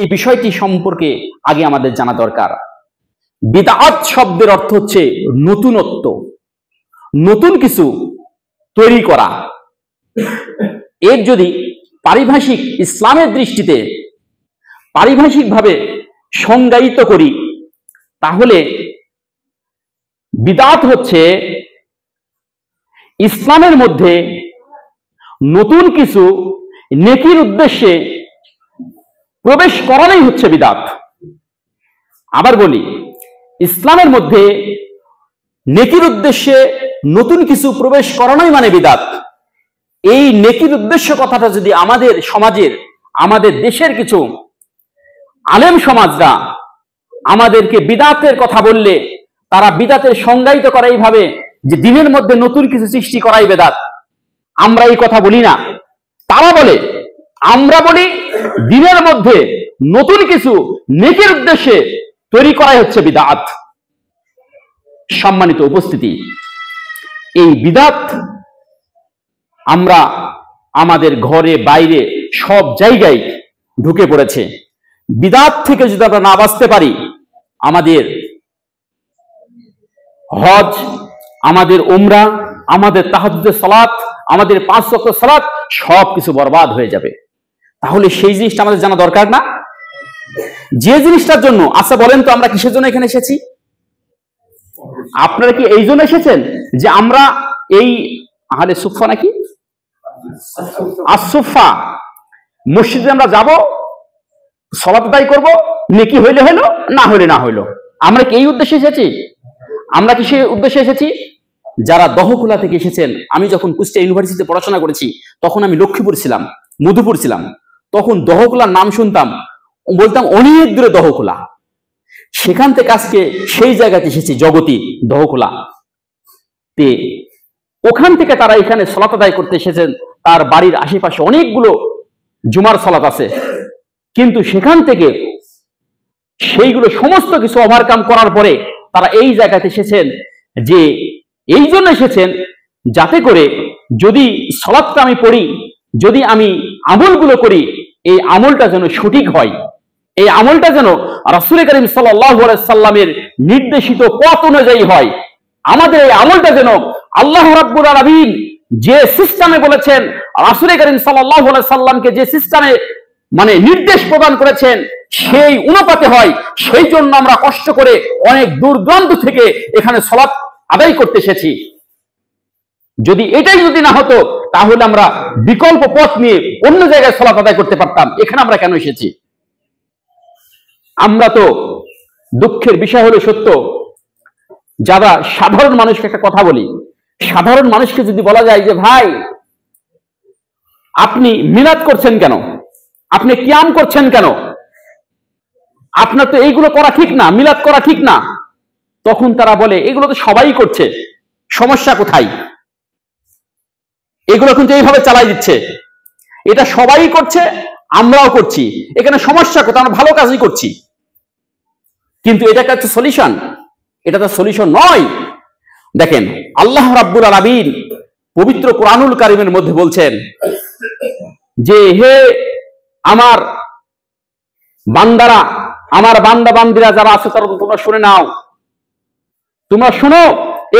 এই বিষয়টি সম্পর্কে আগে আমাদের জানা দরকার। বিদআত শব্দের অর্থ হচ্ছে নতুনত্ব, নতুন কিছু তৈরি করা। এর যদি পারিভাষিক ইসলামের দৃষ্টিতে পারিভাষিকভাবে সংজ্ঞায়িত করি, তাহলে বিদআত হচ্ছে ইসলামের মধ্যে নতুন কিছু নেকির উদ্দেশ্যে প্রবেশ করানোই হচ্ছে বিদআত। আবার বলি, ইসলামের মধ্যে নেকির উদ্দেশ্যে নতুন কিছু প্রবেশ করানোই মানে বিদআত। এই নেকির উদ্দেশ্য কথাটা যদি আমাদের সমাজের, আমাদের দেশের কিছু আলেম সমাজরা আমাদেরকে বিদআতের কথা বললে, তারা বিদআতের সংজ্ঞায়িত করে এইভাবে যে দিনের মধ্যে নতুন কিছু সৃষ্টি করাই বিদআত। আমরা এই কথা বলি না, তারা বলে। আমরা বলি দিনের মধ্যে নতুন কিছু নেকির উদ্দেশ্যে তৈরি করাই হচ্ছে বিদআত। সম্মানিত উপস্থিতি, এই বিদআত আমরা আমাদের ঘরে বাইরে সব জায়গায় ঢুকে পড়েছে। বিদআত থেকে যদি আমরা না বাঁচতে পারি, আমাদের হজ, আমাদের উমরা, আমাদের তাহাজ্জুদের সালাত, আমাদের 5 ওয়াক্ত সালাত সবকিছু বরবাদ হয়ে যাবে। তাহলে সেই জিনিসটা আমাদের জানা দরকার না? যে জিনিসটার জন্য, আচ্ছা বলেন তো আমরা কিসের জন্য এখানে এসেছি? আপনারা কি এই জন্য এসেছেন যে আমরা এই আহলে সুফা নাকি আসুফা মসজিদে আমরা যাব, সালাত আদায় করব, নেকি হইলে হইলো, না হইলে না হইলো? আমরা কি এই উদ্দেশ্যে এসেছি? আমরা কি সেই উদ্দেশ্যে এসেছি? যারা দহকুলা থেকে এসেছেন, আমি যখন কুষ্টিয়া ইউনিভার্সিটিতে পড়াশোনা করেছি, তখন আমি লক্ষ্মীপুর ছিলাম, মধুপুর ছিলাম, তখন দহকুলার নাম শুনতাম, বলতাম অনেক দূরে দহকুলা। সেখান থেকে আজকে সেই জায়গাতে এসেছি, জগতী দহকুলা তে। ওখান থেকে তারা এখানে সালাত আদায় করতে এসেছেন। তার বাড়ির আশেপাশে অনেকগুলো জুমার সালাত আছে, কিন্তু সেখান থেকে সেইগুলো সমস্ত কিছু ওভারকাম করার পরে তারা এই জায়গাতে এসেছেন, যে এই জন্য এসেছেন যাতে করে যদি সালাতটা আমি পড়ি, যদি আমি আমলগুলো করি, এই আমলটা যেন সঠিক হয়, এই আমলটা যেন রাসূল করিম সাল্লাল্লাহু আলাইহি সাল্লামের নির্দেশিত পথ অনুযায়ী হয়। আমাদের এই আমলটা যেন আল্লাহ রাব্বুল আলামিন যে সিস্টেমে বলেছেন, রাসূল করিম সাল্লাল্লাহু আলাইহি সাল্লামকে যে সিস্টেমে মানে নির্দেশ প্রদান করেছেন, সেই অনুপাতে হয়। সেই জন্য আমরা কষ্ট করে অনেক দূর দূরান্ত থেকে এখানে সালাত আদায় করতে এসেছি। যদি এটাই যদি না হতো, তাহলে আমরা বিকল্প পথ নিয়ে অন্য জায়গায় সালাত আদায় করতে পারতাম। এখানে আমরা কেন এসেছি? আমরা তো, দুঃখের বিষয় হলো সত্য, যারা সাধারণ মানুষকে একটা কথা বলি, সাধারণ মানুষকে যদি বলা যায় যে ভাই আপনি মিলাদ করছেন কেন, আপনি কিয়াম করছেন কেন, আপনার তো এইগুলো করা ঠিক না, মিলাদ করা ঠিক না, তখন তারা বলে এগুলো তো সবাই করছে, সমস্যা কোথায়? এগুলো কিন্তু এইভাবে চালাই দিচ্ছে, এটা সবাই করছে, আমরাও করছি, এখানে সমস্যা কোথায়? আমরা ভালো কাজই করছি। কিন্তু এটা একটা সলিউশন? এটা তো সলিউশন নয়। দেখেন, আল্লাহ রাব্বুল আলামিন পবিত্র কোরআনুল কারীমের মধ্যে বলছেন যে হে আমার বান্দারা, আমার বান্দা বান্দিরা যারা আছে তারা তোমরা শুনে নাও, তোমরা শুনো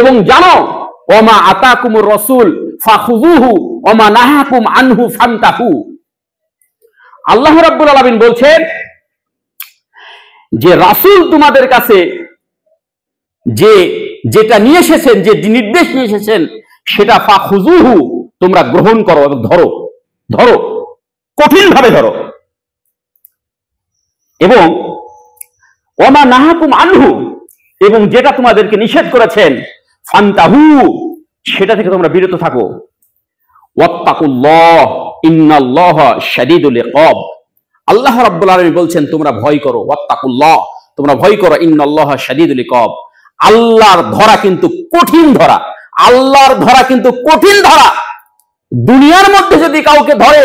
এবং জানো, ওমা আতাকুমুর রাসূল ফাখুযুহু ওমা নাহাকুম আনহু ফান্তাহু। আল্লাহ রাব্বুল আলামিন বলছেন যে রাসূল তোমাদের কাছে যে যেটা নিয়ে এসেছেন, যে নির্দেশ নিয়ে এসেছেন, সেটা ফাখুযুহু তোমরা গ্রহণ করো এবং ধরো, ধরো, কঠিন ভাবে ধরো। এবং ওমা নাহাকুম আনহু, এবং যেটা তোমাদেরকে নিষেধ করেছেন, ফান্তাহু, সেটা থেকে তোমরা বিরত থাকো। ওয়াত্তাকুল্লাহ ইন্নাল্লাহা শাদীদুল ইকাব। আল্লাহ রাব্বুল আলামিন বলছেন তোমরা ভয় করো, ওয়াত্তাকুল্লাহ, তোমরা ভয় করো, ইন্নাল্লাহা শাদীদুল ইকাব। আল্লাহর ধরা কিন্তু কঠিন ধরা, আল্লাহর ধরা কিন্তু কঠিন ধরা। দুনিয়ার মধ্যে যদি কাউকে ধরে,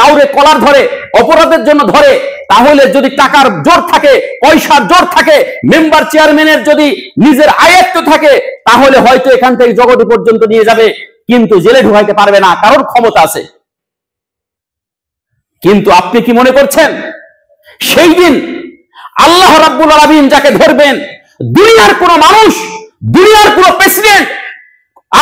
কাউরে কলার ধরে, অপরাধের জন্য ধরে, তাহলে যদি টাকার জোর থাকে, পয়সার জোর থাকে, মেম্বার চেয়ারম্যানের যদি নিজের আয়ত্ত থাকে, তাহলে হয়তো এখান থেকে জগৎ পর্যন্ত নিয়ে যাবে, কিন্তু জেলে ঢুকাইতে পারবে না, কারোর ক্ষমতা আছে। কিন্তু আপনি কি মনে করছেন সেই দিন আল্লাহ রাব্বুল আলামিন যাকে ধরবেন, দুনিয়ার কোন মানুষ, দুনিয়ার কোন প্রেসিডেন্ট,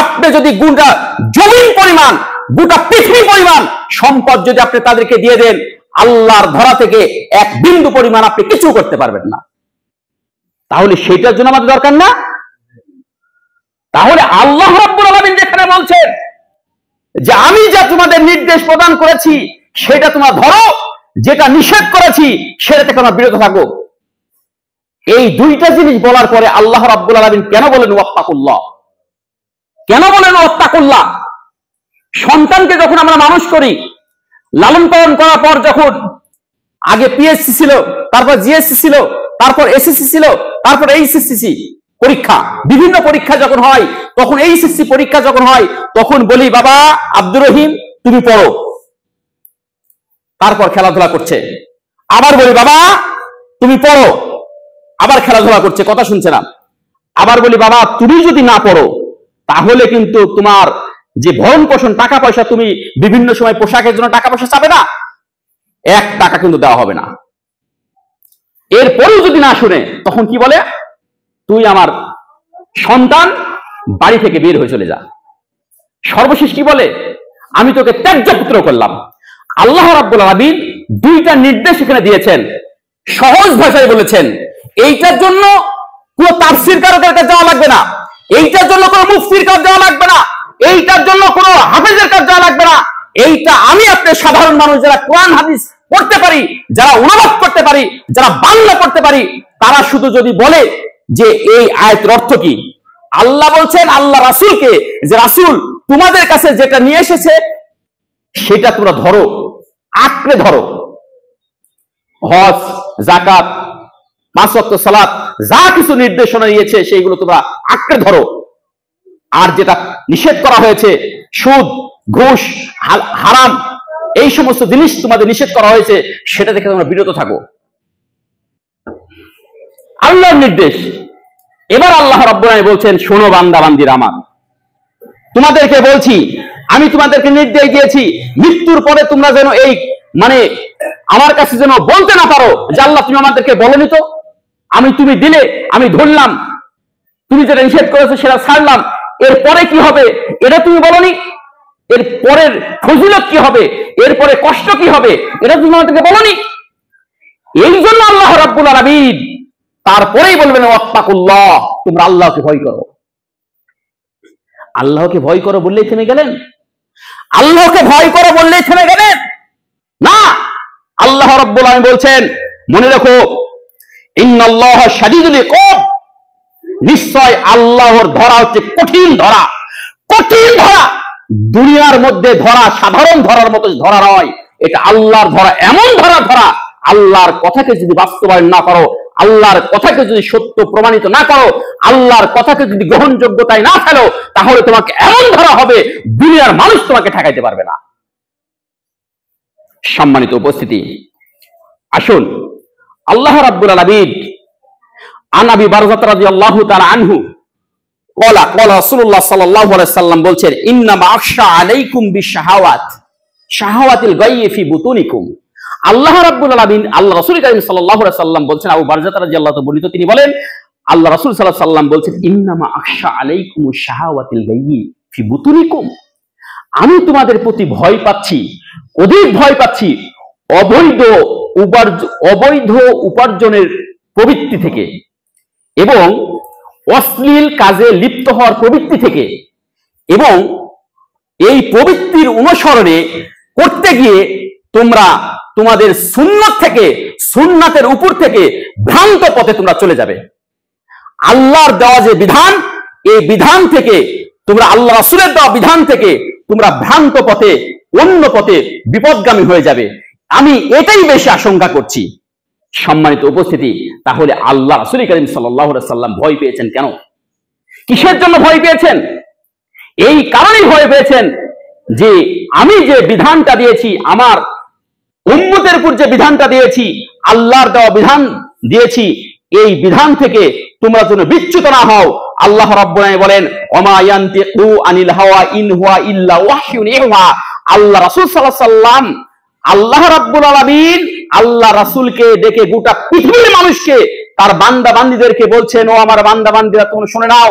আপনি যদি গোটা জমিন পরিমাণ, গোটা পৃথিবী পরিমাণ সম্পদ যদি আপনি তাদেরকে দিয়ে দেন, আল্লাহর ধরা থেকে এক বিন্দু পরিমাণ আপনি কিছু করতে পারবেন না। তাহলে সেটার জন্য আমাদের দরকার না? তাহলে আল্লাহ রাব্বুল আলামিন যেখানে বলছেন যে আমি যা তোমাদের নির্দেশ প্রদান করেছি সেটা তোমরা ধরো, যেটা নিষেধ করেছি সেটা থেকে তোমরা বিরত থাকো, এই দুইটা জিনিস বলার পরে আল্লাহ রাব্বুল আলামিন কেন বলেন ওয়াত্তাকুল্লাহ? কেন বলেন ওয়াত্তাকুল্লাহ? সন্তানকে যখন আমরা মানুষ করি, লালন পালন করার পর, যখন আগে পিএসসি ছিল, তারপর জিএসসি ছিল, তারপর এসএসসি ছিল, তারপর এইচএসসি পরীক্ষা, বিভিন্ন পরীক্ষা যখন হয়, তখন এইচএসসি পরীক্ষা যখন হয়, তখন বলি বাবা আব্দুর রহিম তুমি পড়ো, তারপর খেলাধুলা করছে। আবার বলি বাবা তুমি পড়ো, আবার খেলাধুলা করছে, কথা শুনছে না। আবার বলি বাবা তুমি যদি না পড়ো তাহলে কিন্তু তোমার যে ভরণ পোষণ, টাকা পয়সা, তুমি বিভিন্ন সময় পোশাকের জন্য টাকা পয়সা চাবে না, 1 টাকা কিন্তু দেওয়া হবে না। এরপরেও যদি না শুনে, তখন কি বলে, তুই আমার সন্তান, বাড়ি থেকে বের হয়ে চলে যা। সর্বশেষ কি বলে, আমি তোকে ত্যায্য পুত্র করলাম। আল্লাহ রাব্বুল আলামিন দুইটা নির্দেশ এখানে দিয়েছেন, সহজ ভাষায় বলেছেন। এইটার জন্য কোন তাফসীর কারকের কাছে যাওয়া লাগবে না, এইটার জন্য কোন মুফতির কাছে যাওয়া লাগবে না, এইটার জন্য কোন হাফেজের কাছে যাওয়া লাগবে না। এইটা আমি আপনি সাধারণ মানুষ যারা কোরআন হাদিস পড়তে পারি, যারা অনুবাদ করতে পারি, যারা বাংলা পড়তে পারি, তারা শুধু যদি বলে যে এই আয়াতের অর্থ কি, আল্লাহ বলছেন আল্লাহ রাসূলকে যে রাসূল তোমাদের কাছে যেটা নিয়ে এসেছে সেটা তোমরা ধরো, আঁকড়ে ধরো। হজ, যাকাত, 5 ওয়াক্ত সালাত, যা কিছু নির্দেশনা দিয়েছে সেইগুলো তোমরা আঁকড়ে ধরো। আর যেটা নিষেধ করা হয়েছে, সুদ, ঘুষ, হারাম, এই সমস্ত জিনিস তোমাদের নিষেধ করা হয়েছে, সেটা থেকে তোমরা বিরত থাকো। আল্লাহর নির্দেশ। এবার আল্লাহ রাব্বুল আলামিন বলছেন, শোনো বান্দা বান্দিরা আমার, তোমাদেরকে বলছি, আমি তোমাদেরকে নির্দেশ দিয়েছি, মৃত্যুর পরে তোমরা যেন এই আমার কাছে যেন বলতে না পারো যে আল্লাহ তুমি আমাদেরকে বলনি তো, তুমি দিলে, আমি ধরলাম, তুমি যেটা নিষেধ করেছো সেটা ছাড়লাম, এরপরে কি হবে এটা তুমি বলনি, এর পরের ফজিলত কি হবে, এরপরে কষ্ট কি হবে এটা তুমি আমাদেরকে বলনি। এই জন্য আল্লাহ রাব্বুল আলামিন তারপরেই বলবেন ওয়াত্তাকুল্লাহ, তোমরা আল্লাহকে ভয় করো। আল্লাহকে ভয় করো বললেই থেমে গেলেন? আল্লাহকে ভয় করো বললেই থেমে গেলেন না। আল্লাহ রাব্বুল আলামিন বলছেন, মনে রাখো, ইন্নাল্লাহা শাদীদুল ইকাব, নিশ্চয় আল্লাহর ধরা হচ্ছে কঠিন ধরা। কঠিন ধরা, দুনিয়ার মধ্যে ধরা সাধারণ ধরার মতো ধরা নয়, এটা আল্লাহর ধরা, এমন ধরা, আল্লাহর কথাকে যদি বাস্তবায়ন না করো, আল্লাহর কথাকে যদি সত্য প্রমাণিত না করো, আল্লাহর কথাকে যদি গ্রহণযোগ্যতায় না ফেলো, তাহলে তোমাকে এমন ধরা হবে দুনিয়ার মানুষ তোমাকে ঠেকাইতে পারবে না। সম্মানিত উপস্থিতি, আসুন আল্লাহ রাব্বুল আলামিন আন আবি বারযাহ রাদিয়াল্লাহু তাআলা আনহু ক্বালা রাসূলুল্লাহ সাল্লাল্লাহু আলাইহি ওয়াসাল্লাম বলছেন, ইন্নামা আখশা আলাইকুম বিশাহাওয়াত শাহাওয়াতিল গায়য়ি ফি বুতুনিকুম। আল্লাহ রাব্বুল আলামিন, আল্লাহ রাসূল কারীম সাল্লাল্লাহু আলাইহি ওয়াসাল্লাম বলছেন, আবু বারযাহ রাদিয়াল্লাহু তাআলা বর্ণিত, তিনি বলেন, আল্লাহ রাসূল সাল্লাল্লাহু আলাইহি ওয়াসাল্লাম বলছেন, ইন্নামা আখশা আলাইকুমুশ শাহাওয়াতিল গায়য়ি ফি বুতুনিকুম, আমি তোমাদের প্রতি ভয় পাচ্ছি, অধিক ভয় পাচ্ছি অবৈধ উপার্জনের প্রবৃত্তি থেকে এবং অশ্লীল কাজে লিপ্ত হওয়ার প্রবৃত্তি থেকে, এবং এই প্রবৃত্তির অনুসরণে করতে গিয়ে তোমরা তোমাদের সুন্নাত থেকে, সুন্নাতের উপর থেকে ভ্রান্ত পথে তোমরা চলে যাবে। আল্লাহর দেওয়া যে বিধান, এই বিধান থেকে তোমরা, আল্লাহ রাসূলের দেওয়া বিধান থেকে তোমরা ভ্রান্ত পথে, অন্য পথে বিপদগামী হয়ে যাবে। আমি এটাই বেশি আশঙ্কা করছি। সম্মানিত উপস্থিতি, তাহলে আল্লাহ রাসূল কারীম সাল্লাল্লাহু আলাইহি ওয়াসাল্লাম ভয় পেয়েছেন কেন? কিসের জন্য ভয় পেয়েছেন? এই কারণেই ভয় পেয়েছেন যে আমি যে বিধানটা দিয়েছি, আমার উম্মতের উপর যে বিধানটা দিয়েছি, আল্লাহর দেওয়া বিধান দিয়েছি, এই বিধান থেকে তোমরা যেন বিচ্যুত না হও। আল্লাহ রাব্বুল আলামিন বলেন, ওমা ইয়ানতিকু আনিল হাওয়া ইন হুয়া ইল্লা ওয়াহয়ুন ইউহা। আল্লাহ রাসূল সাল্লাল্লাহু আলাইহি ওয়াসাল্লাম, আল্লাহ রাব্বুল আলামিন আল্লাহ রাসূলকে ডেকে গোটা পৃথিবীর মানুষকে, তার বান্দা বান্দীদেরকে বলছেন, ও আমার বান্দা বান্দীরা, তোমরা শুনে নাও,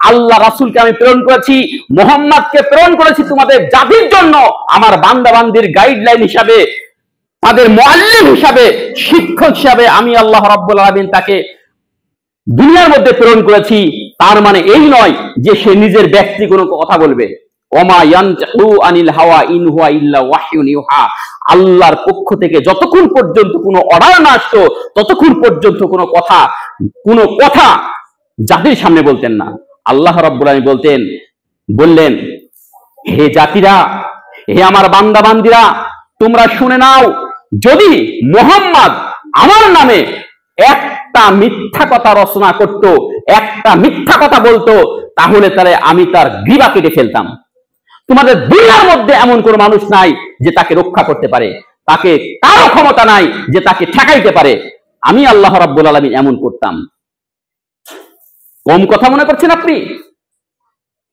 আল্লাহ রাসূলকে আমি প্রেরণ করেছি, মুহাম্মদকে প্রেরণ করেছি তোমাদের জাতির জন্য, আমার বান্দা বান্দীর গাইডলাইন হিসাবে, তাদের মুআল্লিম হিসাবে, শিক্ষক হিসাবে আমি আল্লাহ রাব্বুল আলামিন তাকে দুনিয়ার মধ্যে প্রেরণ করেছি। তার মানে এই নয় যে সে নিজের ব্যক্তি কোনো কথা বলবে। ওমা ইয়ানতাহু আনিল হাওয়া ইন হুয়া ইল্লা ওয়াহয়ুন ইউহা, আল্লাহর পক্ষ থেকে যতক্ষণ পর্যন্ত কোনো অর্ডার না আসতো ততক্ষণ পর্যন্ত কোনো কথা জাতির সামনে বলতেন না। আল্লাহ রাব্বুল আলামিন বললেন, হে জাতিরা, হে আমার বান্দা বান্দীরা, তোমরা শুনে নাও, যদি মুহাম্মদ আমার নামে একটা মিথ্যা কথা রচনা করত, একটা মিথ্যা কথা বলতো, তাহলে আমি তার গ্রীবা কেটে ফেলতাম। তোমাদের দুনিয়ার মধ্যে এমন কোন মানুষ নাই যে তাকে রক্ষা করতে পারে, তাকে কারো ক্ষমতা নাই যে তাকে ঠেকাইতে পারে। আমি আল্লাহ রাব্বুল আলামিন এমন করতাম। কম কথা মনে করছেন আপনি?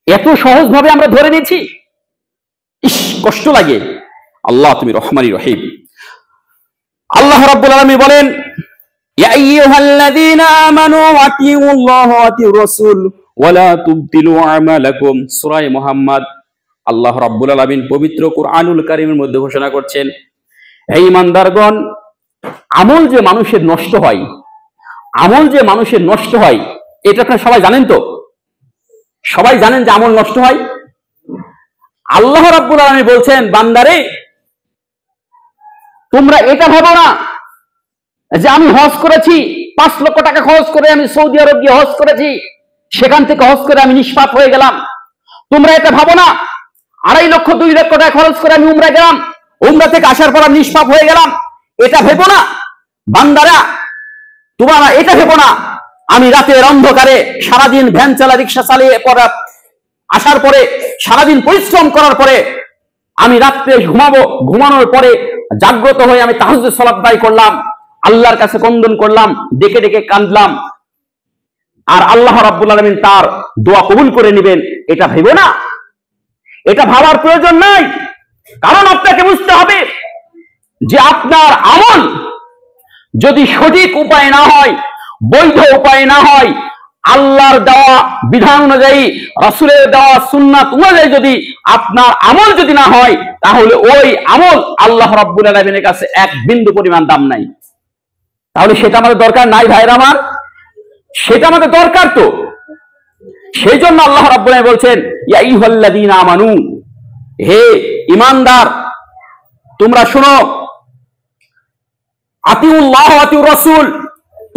এত সহজভাবে আমরা ধরে নিয়েছি, ইস, কষ্ট লাগে। আল্লাহ তুমি রহমানি রহিম। আল্লাহ রাব্বুল আলামিন বলেন, ইয়া আইয়ুহাল্লাযীনা আমানু আতিউল্লাহ ওয়া আতিউর রাসূল ওয়া লা তুবতিলু আমালাকুম। সূরা মুহাম্মদ আল্লাহ রাব্বুল আলামিন পবিত্র কুরআনুল কারীমের মধ্যে ঘোষণা করছেন, হে ঈমানদারগণ, আমল যে মানুষের নষ্ট হয়, আমল যে মানুষের নষ্ট হয়, এটা আপনারা সবাই জানেন তো? সবাই জানেন যে আমল নষ্ট হয়। আল্লাহ রাব্বুল আলামিন বলছেন, বান্দারে, তোমরা এটা ভাবো না যে আমি হজ করেছি, 5 লক্ষ টাকা খরচ করে আমি সৌদি আরব গিয়ে হজ করেছি, সেখান থেকে হজ করে আমি নিষ্পাপ হয়ে গেলাম। তোমরা এটা ভাবো না 2.5 লক্ষ 2 লক্ষ টাকা খরচ করে আমি উমরা গেলাম, উমরা থেকে আসার পর আমি নিষ্পাপ হয়ে গেলাম। এটা ভেবো না বান্দারা, তোমরা এটা ভেবো না আমি রাতের অন্ধকারে সারাদিন ভ্যান চালা, রিক্সা চালিয়ে আসার পরে সারাদিন পরিশ্রম করার পরে আমি রাত্রে ঘুমানোর পরে জাগ্রত হয়ে আমি তাহাজ্জুদ সালাত আদায় করলাম, আল্লাহর কাছে ক্রন্দন করলাম, ডেকে ডেকে কাঁদলাম, আর আল্লাহ রাব্বুল আলামিন তার দোয়া কবুল করে নেবেন, এটা ভেবো না। এটা ভাবার প্রয়োজন নাই। কারণ আপনাকে বুঝতে হবে যে আপনার আমল যদি সঠিক উপায় না হয়, বৈধ উপায় না হয়, আল্লাহর দেওয়া বিধান অনুযায়ী, রাসূলের দেওয়া সুন্নাত অনুযায়ী যদি আপনার আমল যদি না হয়, তাহলে ওই আমল আল্লাহ রাব্বুল আলামিনের কাছে 1 বিন্দু পরিমাণ দাম নাই। তাহলে সেটা আমাদের দরকার নাই ভাইরা আমার, সেটা আমাদের দরকার তো। সেই জন্য আল্লাহ রাব্বুল আলামিন বলছেন, ইয়া আইয়ুহাল্লাযীনা আমানু, হে ঈমানদার, তোমরা শোনো, আতিউল্লাহ ওয়া আতিউর রাসূল,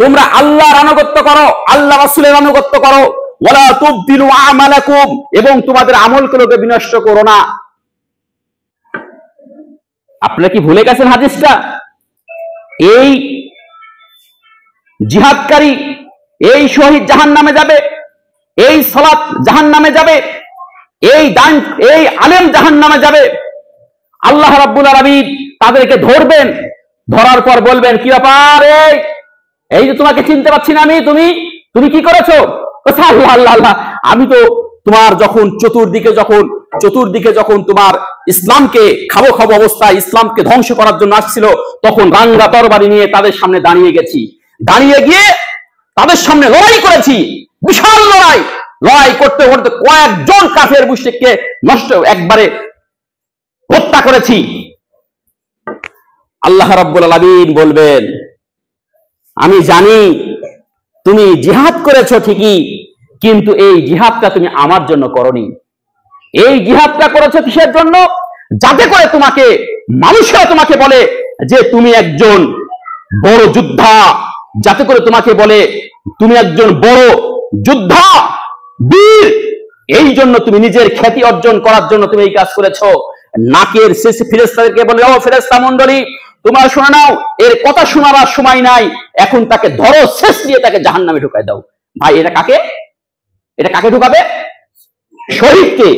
তোমরা আল্লাহর আনুগত্য করো, আল্লাহ রাসূলের আনুগত্য করো, ওয়ালা তুবতিলু আমালাকুম, এবং তোমাদের আমলগুলোকে বিনষ্ট করো না। আপনারা কি ভুলে গেছেন হাদিসটা? এই জিহাদকারী, এই শহীদ জাহান্নামে যাবে, এই সালাত জাহান্নামে যাবে, এই আলেম জাহান্নামে যাবে। আল্লাহ রাব্বুল আলামিন তাদেরকে ধরবেন, ধরার পর বলবেন, কি ব্যাপার, এই যে তোমাকে চিনতে পারছি না আমি, তুমি কি করেছো? আল্লাহ আল্লাহ আল্লাহ, আমি তো তোমার যখন চতুর্দিকে যখন তোমার ইসলামকে খাবো অবস্থায় ইসলামকে ধ্বংস করার জন্য আসছিল, তখন রাঙ্গা তরবারি নিয়ে তাদের সামনে দাঁড়িয়ে গেছি, দাঁড়িয়ে গিয়ে তাদের সামনে লড়াই করেছি, বিশাল লড়াই করতে করতে কয়েকজন কাফের মুশরিককে একবারে হত্যা করেছি। আল্লাহ রাব্বুল আলামিন বলবেন, আমি জানি তুমি জিহাদ করেছো ঠিকই, কিন্তু এই জিহাদটা তুমি আমার জন্য করনি। এই জিহাদটা করেছো কিসের জন্য? যাতে করে মানুষরা তোমাকে বলে যে তুমি একজন বড় যোদ্ধা, যাতে করে তোমাকে বলে তুমি একজন বড় যোদ্ধা, বীর। এই জন্য তুমি নিজের খ্যাতি অর্জন করার জন্য তুমি এই কাজ করেছো। নাকের শেষে ফেরেশতাদেরকে বলে, ও ফেরেশতা মণ্ডলী, তোমরা শুনে নাও, এর কথা শোনাবার সময় নাই, এখন তাকে ধরো, শেষ দিয়ে তাকে জাহান্নামে ঢুকাই দাও। ভাই, এটা কাকে ঢুকাবে? শহীদকে।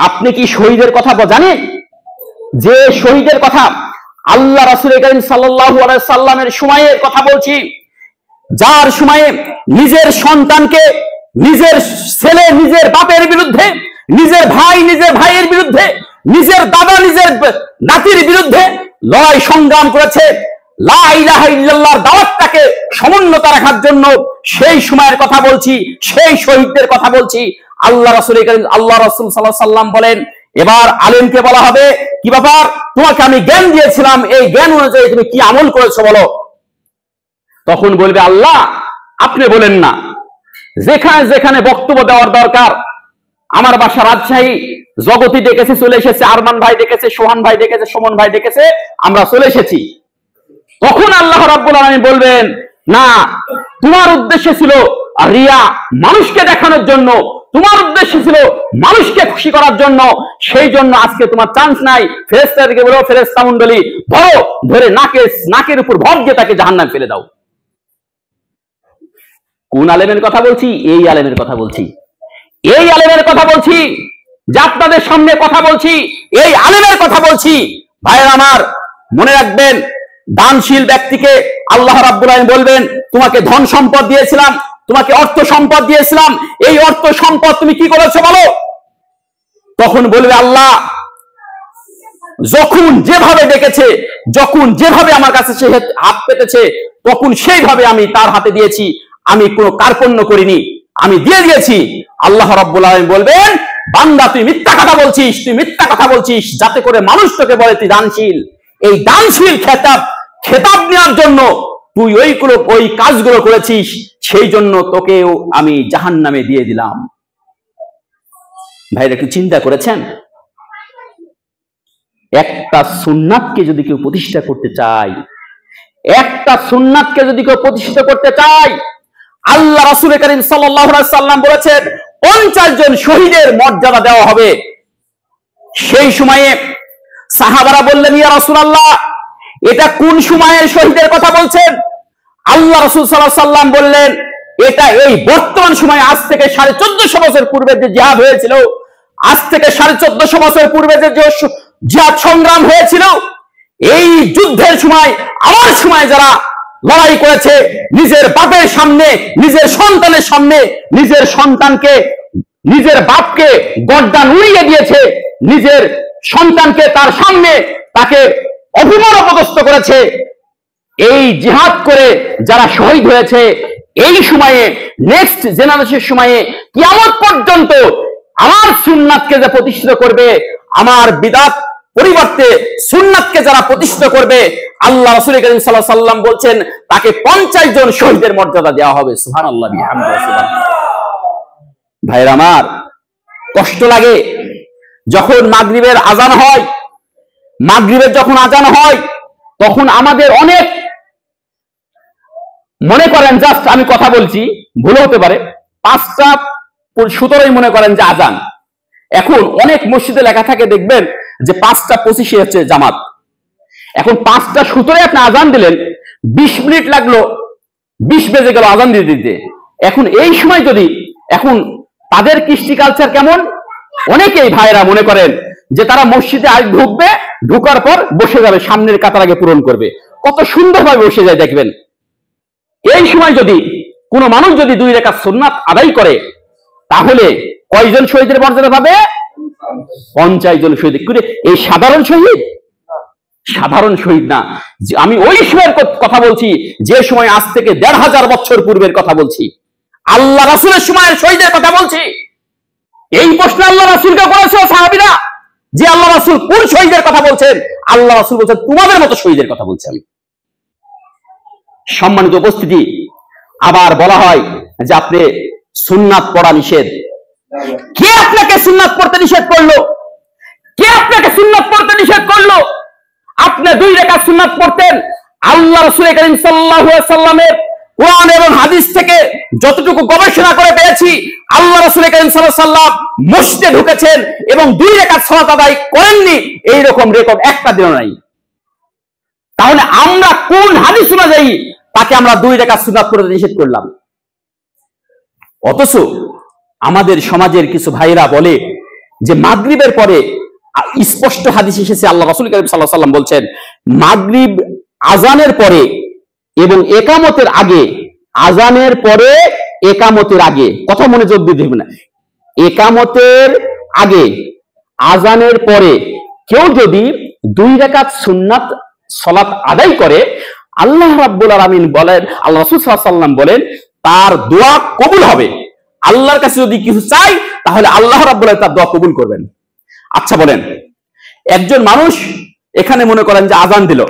আপনি কি শহীদের কথা জানেন? যে শহীদের কথা আল্লাহ রাসূল কারীম সাল্লাল্লাহু আলাইহি সাল্লামের সময়ের কথা বলছি, যার সময়ে নিজের সন্তানকে, নিজের ছেলে নিজের বাপের বিরুদ্ধে, নিজের ভাই নিজের ভাইয়ের বিরুদ্ধে, নিজের দাদা নিজের নাতির বিরুদ্ধে লড়াই সংগ্রাম করেছে, লা ইলাহা ইল্লাল্লাহর দাওয়াতটাকে সমুন্নত রাখার জন্য সেই সময়ের কথা বলছি, সেই শহীদদের কথা বলছি। আল্লাহ রাসূল সাল্লাল্লাহু আলাইহি সাল্লাম বলেন, এবার আলেমকে বলা হবে, কি ব্যাপার, তোমাকে আমি জ্ঞান দিয়েছিলাম, এই জ্ঞান অনুযায়ী তুমি কি আমল করেছো বলো। তখন বলবে, আল্লাহ আপনি বলেন না, যেখানে যেখানে বক্তব্য দেওয়ার দরকার, আমার বাসা রাজশাহী, জগতি ডেকেছে চলে এসেছে, আরমান ভাই ডেকেছে, সোহান ভাই ডেকেছে, সুমন ভাই ডেকেছে, আমরা চলে এসেছি। তখন আল্লাহ রাব্বুল আলামিন বলবেন, না, তোমার উদ্দেশ্য ছিল রিয়া, মানুষকে দেখানোর জন্য, তোমার উদ্দেশ্য ছিল মানুষকে খুশি করার জন্য, সেই জন্য আজকে তোমার চান্স নাই। ফেরেশতাদেরকে বলো, ফেরেশতা মণ্ডলী ধরো, ধরে নাকের উপর ভর দিয়ে তাকে জাহান্নামে ফেলে দাও। কোন আলেমের কথা বলছি? এই আলেমের কথা বলছি, এই আলেমের কথা বলছি, যা আপনাদের সামনে কথা বলছি, এই আলেমের কথা বলছি। ভাইয়ের আমার, মনে রাখবেন, দানশীল ব্যক্তিকে আল্লাহ রাব্বুল আলামিন বলবেন, তোমাকে ধন সম্পদ দিয়েছিলাম, তোমাকে অর্থ সম্পদ দিয়েছিলাম, এই অর্থ সম্পদ তুমি কি করেছো বলো। তখন বলবে, আল্লাহ যখন যেভাবে ডেকেছে, যখন যেভাবে আমার কাছে সে হাত পেতেছে, তখন সেইভাবে আমি তার হাতে দিয়েছি, আমি কোনো কার্পণ্য করিনি, আমি দিয়ে দিয়েছি। আল্লাহ রাব্বুল আলামিন বলবেন, বান্দা তুই মিথ্যা কথা বলছিস, তুই মিথ্যা কথা বলছিস, যাতে করে মানুষ তোকে বলে তুই দানশীল। এই দানশীল খেতাব নেওয়ার জন্য তুই ওই কাজগুলো করেছিস, সেই জন্য তোকেও আমি জাহান্নামে দিয়ে দিলাম। ভাইরা একটু চিন্তা করেছেন, একটা সুন্নাতকে যদি কেউ প্রতিষ্ঠা করতে চায়, একটা সুন্নাতকে যদি কেউ প্রতিষ্ঠা করতে চায়, আল্লাহ রাসূল করিম সাল্লাল্লাহু আলাইহি সাল্লাম বলেছেন 50 জন শহীদের মর্যাদা দেওয়া হবে। সেই সময়ে সাহাবারা বললেন, ইয়া রাসূলুল্লাহ, এটা কোন সময়ের শহীদের কথা বলছেন? আল্লাহ রাসূল সাল্লাল্লাহু আলাইহি সাল্লাম বললেন, এটা এই বর্তমান সময়ে, আজ থেকে 1450 বছর পূর্বে যে জিহাদ হয়েছিল, আজ থেকে 1450 বছর পূর্বে যে জিহাদ সংগ্রাম হয়েছিল, এই যুদ্ধের সময়, আমার সময় যারা লড়াই করেছে, নিজের বাপের সামনে, নিজের সন্তানের সামনে, নিজের সন্তানকে, নিজের বাপকে গর্দান উড়িয়ে দিয়েছে, নিজের সন্তানকে তার সামনে তাকে অপমান অপদস্থ করেছে, এই জিহাদ করে যারা শহীদ হয়েছে, এই সময়ে, নেক্সট জেনারেশনের সময়ে, কিয়ামত পর্যন্ত আমার সুন্নাতকে যে প্রতিষ্ঠিত করবে, আমার বিদআত পরিবর্তে সুন্নাতকে যারা প্রতিষ্ঠিত করবে, আল্লাহ রাসূল করিম সাল্লাল্লাহু আলাইহি সাল্লাম বলছেন, তাকে 50 জন শহীদের মর্যাদা দেওয়া হবে। সুবহানাল্লাহ, বিহামদিহি, সুবহানাল্লাহ। ভাইরা আমার, কষ্ট লাগে যখন মাগরিবের আজান হয়, মাগরিবের যখন আজান হয়, তখন আমাদের অনেক, মনে করেন, জাস্ট আমি কথা বলছি, ভুল হতে পারে, 5:17 মনে করেন যে আজান। এখন অনেক মসজিদে লেখা থাকে, দেখবেন যে 5:25 হচ্ছে জামাত। এখন 5:17 আপনি আজান দিলেন, 20 মিনিট লাগলো, 20 বেজে গেল আজান দিতে। এখন এই সময় যদি, এখন তাদের কৃষ্টি কালচার কেমন, অনেকেই ভাইরা মনে করেন যে তারা মসজিদে আজ ঢুকবে, ঢুকার পর বসে যাবে, সামনের কাতার আগে পূরণ করবে, কত সুন্দরভাবে বসে যায় দেখবেন। এই সময় যদি কোনো মানুষ যদি 2 রাকাত সুন্নাত আদায় করে, তাহলে কয়জন শহীদের মর্যাদা পাবে? 50 জন শহীদ। এই সাধারণ শহীদ, সাধারণ শহীদ না। আমি ওই সময়ের কথা বলছি, যে সময় আজ থেকে 1500 বছর পূর্বের কথা বলছি, আল্লাহ রাসূলের সময়ের শহীদের কথা বলছি। এই প্রশ্ন আল্লাহ রাসূলকে করেছে সাহাবীরা, যে আল্লাহ রাসূল কোন শহীদের কথা বলছেন? আল্লাহ রাসূল বলছেন, তোমাদের মতো শহীদের কথা বলছি আমি। সম্মানিত উপস্থিতি, আবার বলা হয় যে আপনি সুন্নাত পড়া নিষেধ। কে আপনাকে সুন্নাত পড়তে নিষেধ করলো? কে আপনাকে সুন্নাত পড়তে নিষেধ করলো? আপনি 2 রাকাত সুন্নাত পড়তেন। আল্লাহ রাসূল করিম সাল্লাল্লাহু আলাইহি সাল্লামের কোরআন এবং হাদিস থেকে যতটুকু গবেষণা করে পেয়েছি, আল্লাহ রাসূল করিম সাল্লাল্লাহু আলাইহি সাল্লাম মসজিদে ঢুকেছেন এবং 2 রাকাত সালাত আদায় করেননি, এই রকম রেকর্ড একটা দিনও নাই। তাহলে আমরা কোন হাদিস অনুযায়ী তাকে আমরা 2 রাকাত সুন্নাত পড়তে নিষেধ করলাম? অথচ আমাদের সমাজের কিছু ভাইরা বলে যে মাগরিবের পরে, স্পষ্ট হাদিস এসেছে, আল্লাহ রাসূল করিম সাল্লাল্লাহু আলাইহি সাল্লাম বলছেন, মাগরিব আজানের পরে এবং একামতের আগে, আজানের পরে একামতের আগে, কথা মনোযোগ দিয়ে দেখবেন না, একামতের আগে, আজানের পরে কেউ যদি 2 রাকাত সুন্নাত সালাত আদায় করে, আল্লাহ রাব্বুল আলামিন বলেন, আল্লাহ রাসূল সাল্লাল্লাহু আলাইহি ওয়াসাল্লাম বলেন তার দোয়া কবুল হবে। আল্লাহর কাছে যদি কিছু চাই তাহলে আল্লাহ রাব্বুল আলামিন তার দোয়া কবুল করবেন। আচ্ছা বলেন, একজন মানুষ এখানে মনে করেন যে আজান দিল,